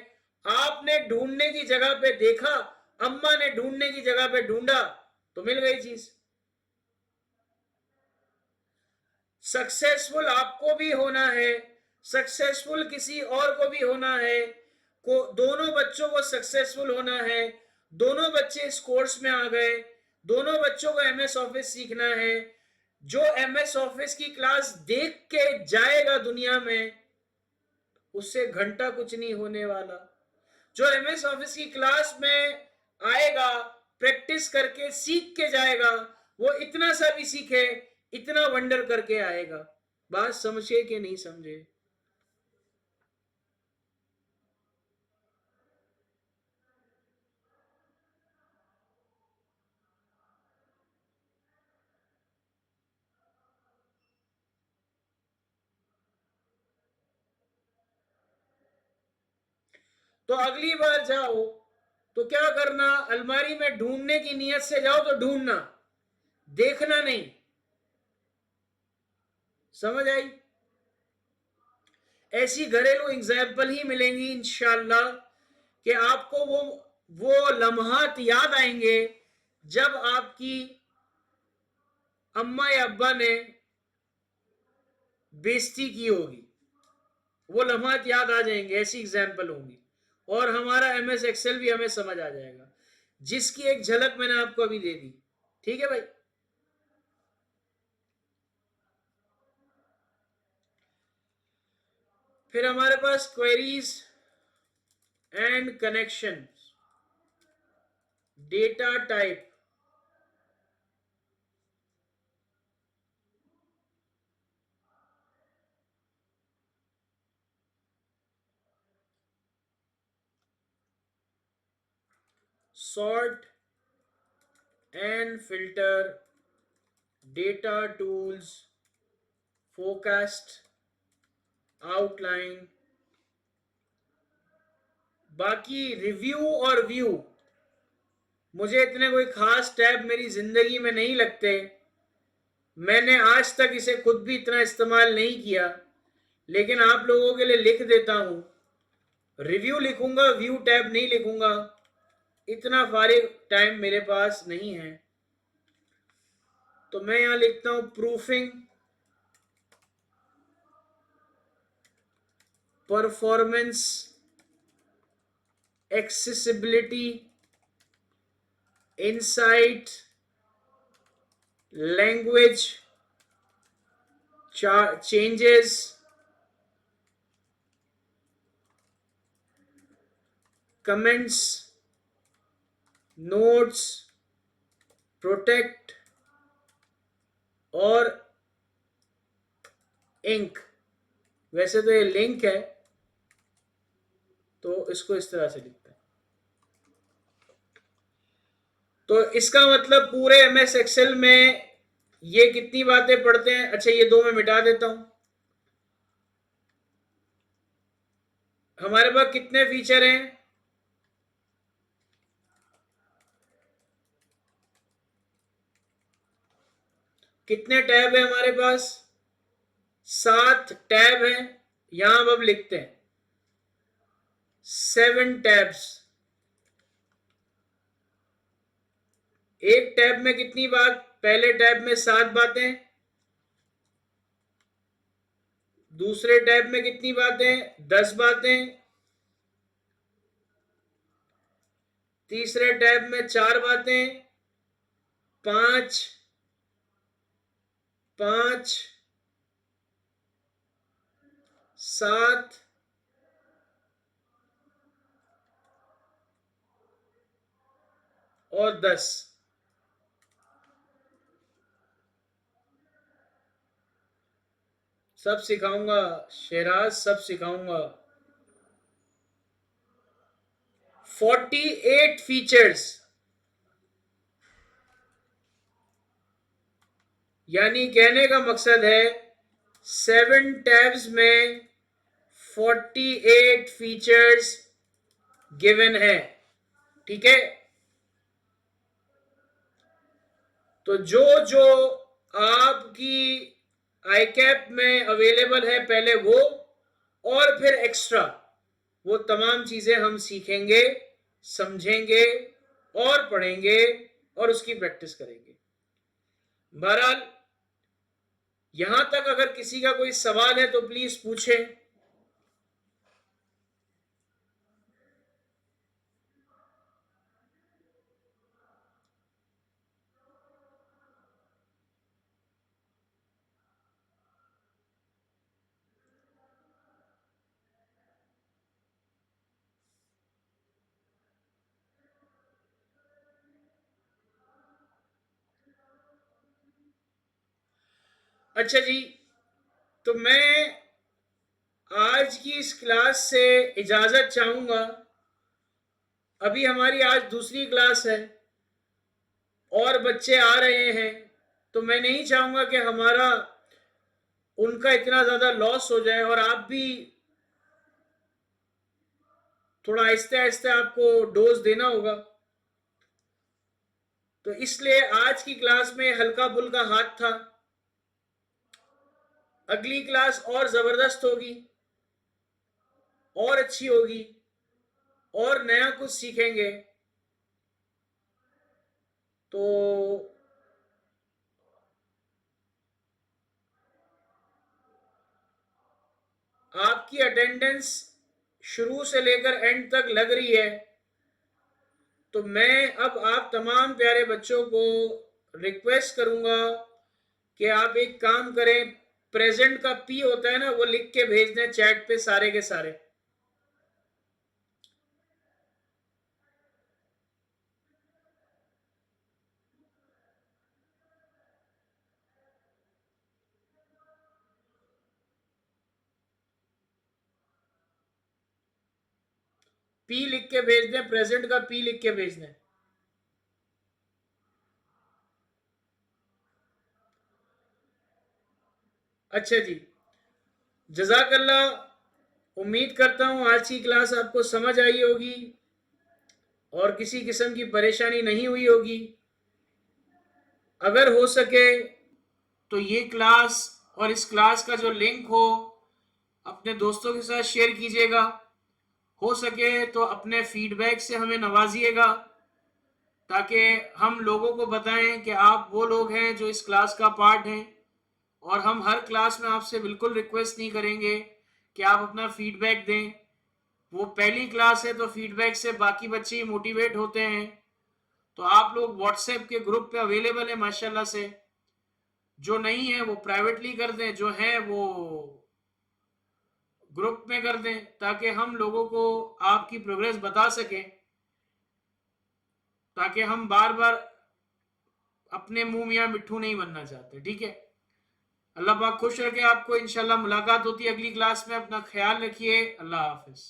Speaker 1: आपने ढूंढने की जगह पे देखा, अम्मा ने ढूंढने की जगह पे ढूंढा, तो मिल गई चीज। सक्सेसफुल आपको भी होना है, सक्सेसफुल किसी और को भी होना है, को दोनों बच्चों को सक्सेसफुल होना है, दोनों बच्चे इस कोर्स में आ गए, दोनों बच्चों को एमएस ऑफिस सीखना है। जो एमएस ऑफिस की क्लास देख के जाएगा दुनिया में, उससे घंटा कुछ नहीं होने वाला। जो एमएस ऑफिस की क्लास में आएगा, प्रैक्टिस करके सीख के जाएगा, वो इतना सा भी सीखे, इतना वंडर करके आएगा। बात समझे कि नहीं समझे? तो अगली बार जाओ तो क्या करना, अलमारी में ढूंढने की नियत से जाओ तो ढूंढना, देखना नहीं। समझ आई? ऐसी घरेलू एग्जाम्पल ही मिलेंगी इंशाल्लाह कि आपको वो लम्हात याद आएंगे जब आपकी अम्मा या अब्बा ने बेइज्जती की होगी। वो लम्हात याद आ जाएंगे, ऐसी एग्जाम्पल होंगी। और हमारा एमएस एक्सेल भी हमें समझ आ जाएगा, जिसकी एक झलक मैंने आपको अभी दे दी। ठीक है भाई? फिर हमारे पास queries and connection, data type, sort and filter, data tools, forecast, outline। बाकी रिव्यू और व्यू, मुझे इतने कोई खास टैब मेरी जिंदगी में नहीं लगते। मैंने आज तक इसे खुद भी इतना इस्तेमाल नहीं किया, लेकिन आप लोगों के लिए लिख देता हूं। रिव्यू लिखूंगा, व्यू टैब नहीं लिखूंगा, इतना फारिग टाइम मेरे पास नहीं है। तो मैं यहां लिखता हूं proofing, performance, accessibility, insight, language changes, comments, notes, protect और इंक। वैसे तो ये लिंक है, तो इसको इस तरह से लिखता है। तो इसका मतलब पूरे एमएस एक्सेल में ये कितनी बातें पढ़ते हैं। अच्छा, ये दो मैं मिटा देता हूं। हमारे पास कितने फीचर हैं? कितने टैब है हमारे पास? 7 टैब हैं। यहां अब लिखते हैं 7 टैब्स। एक टैब में कितनी बात? पहले टैब में 7 बातें, दूसरे टैब में कितनी बातें? 10 बातें, तीसरे टैब में 4 बातें, 5 5 7 और 10। सब सिखाऊंगा शेराज, सब सिखाऊंगा। 48 फीचर्स, यानी कहने का मकसद है 7 टैब्स में 48 फीचर्स गिवन है। ठीक है? तो जो जो आपकी आईकैप में अवेलेबल है पहले वो, और फिर एक्स्ट्रा वो तमाम चीजें हम सीखेंगे, समझेंगे और पढ़ेंगे और उसकी प्रैक्टिस करेंगे। बहरहाल, यहां तक अगर किसी का कोई सवाल है तो प्लीज पूछें। अच्छा जी, तो मैं आज की इस क्लास से इजाज़त चाहूँगा। अभी हमारी आज दूसरी क्लास है और बच्चे आ रहे हैं, तो मैं नहीं चाहूँगा कि हमारा उनका इतना ज़्यादा लॉस हो जाए, और आप भी थोड़ा आहिस्ते आहिस्ते आपको डोज देना होगा। तो इसलिए आज की क्लास में हल्का फुल्का हाथ था। अगली क्लास और ज़बरदस्त होगी, और अच्छी होगी, और नया कुछ सीखेंगे। तो आपकी अटेंडेंस शुरू से लेकर एंड तक लग रही है। तो मैं अब आप तमाम प्यारे बच्चों को रिक्वेस्ट करूंगा कि आप एक काम करें, प्रेजेंट का पी होता है ना, वो लिख के भेज दें चैट पे सारे के सारे। पी लिख के भेज दें, प्रेजेंट का पी लिख के भेज दें। अच्छा जी, जज़ाकल्लाह। उम्मीद करता हूँ आज की क्लास आपको समझ आई होगी और किसी किस्म की परेशानी नहीं हुई होगी। अगर हो सके तो ये क्लास और इस क्लास का जो लिंक हो अपने दोस्तों के साथ शेयर कीजिएगा। हो सके तो अपने फीडबैक से हमें नवाजिएगा, ताकि हम लोगों को बताएं कि आप वो लोग हैं जो इस क्लास का पार्ट हैं। और हम हर क्लास में आपसे बिल्कुल रिक्वेस्ट नहीं करेंगे कि आप अपना फीडबैक दें। वो पहली क्लास है तो फीडबैक से बाकी बच्चे ही मोटिवेट होते हैं। तो आप लोग व्हाट्सएप के ग्रुप पे अवेलेबल है माशाल्लाह से। जो नहीं है वो प्राइवेटली कर दें, जो है वो ग्रुप में कर दें, ताकि हम लोगों को आपकी प्रोग्रेस बता सकें, ताकि हम बार बार अपने मुंह मियाँ मिट्ठू नहीं बनना चाहते। ठीक है, अल्लाह पाक खुश रखे आपको। इंशाल्लाह मुलाकात होती है अगली क्लास में। अपना ख्याल रखिए। अल्लाह हाफिज।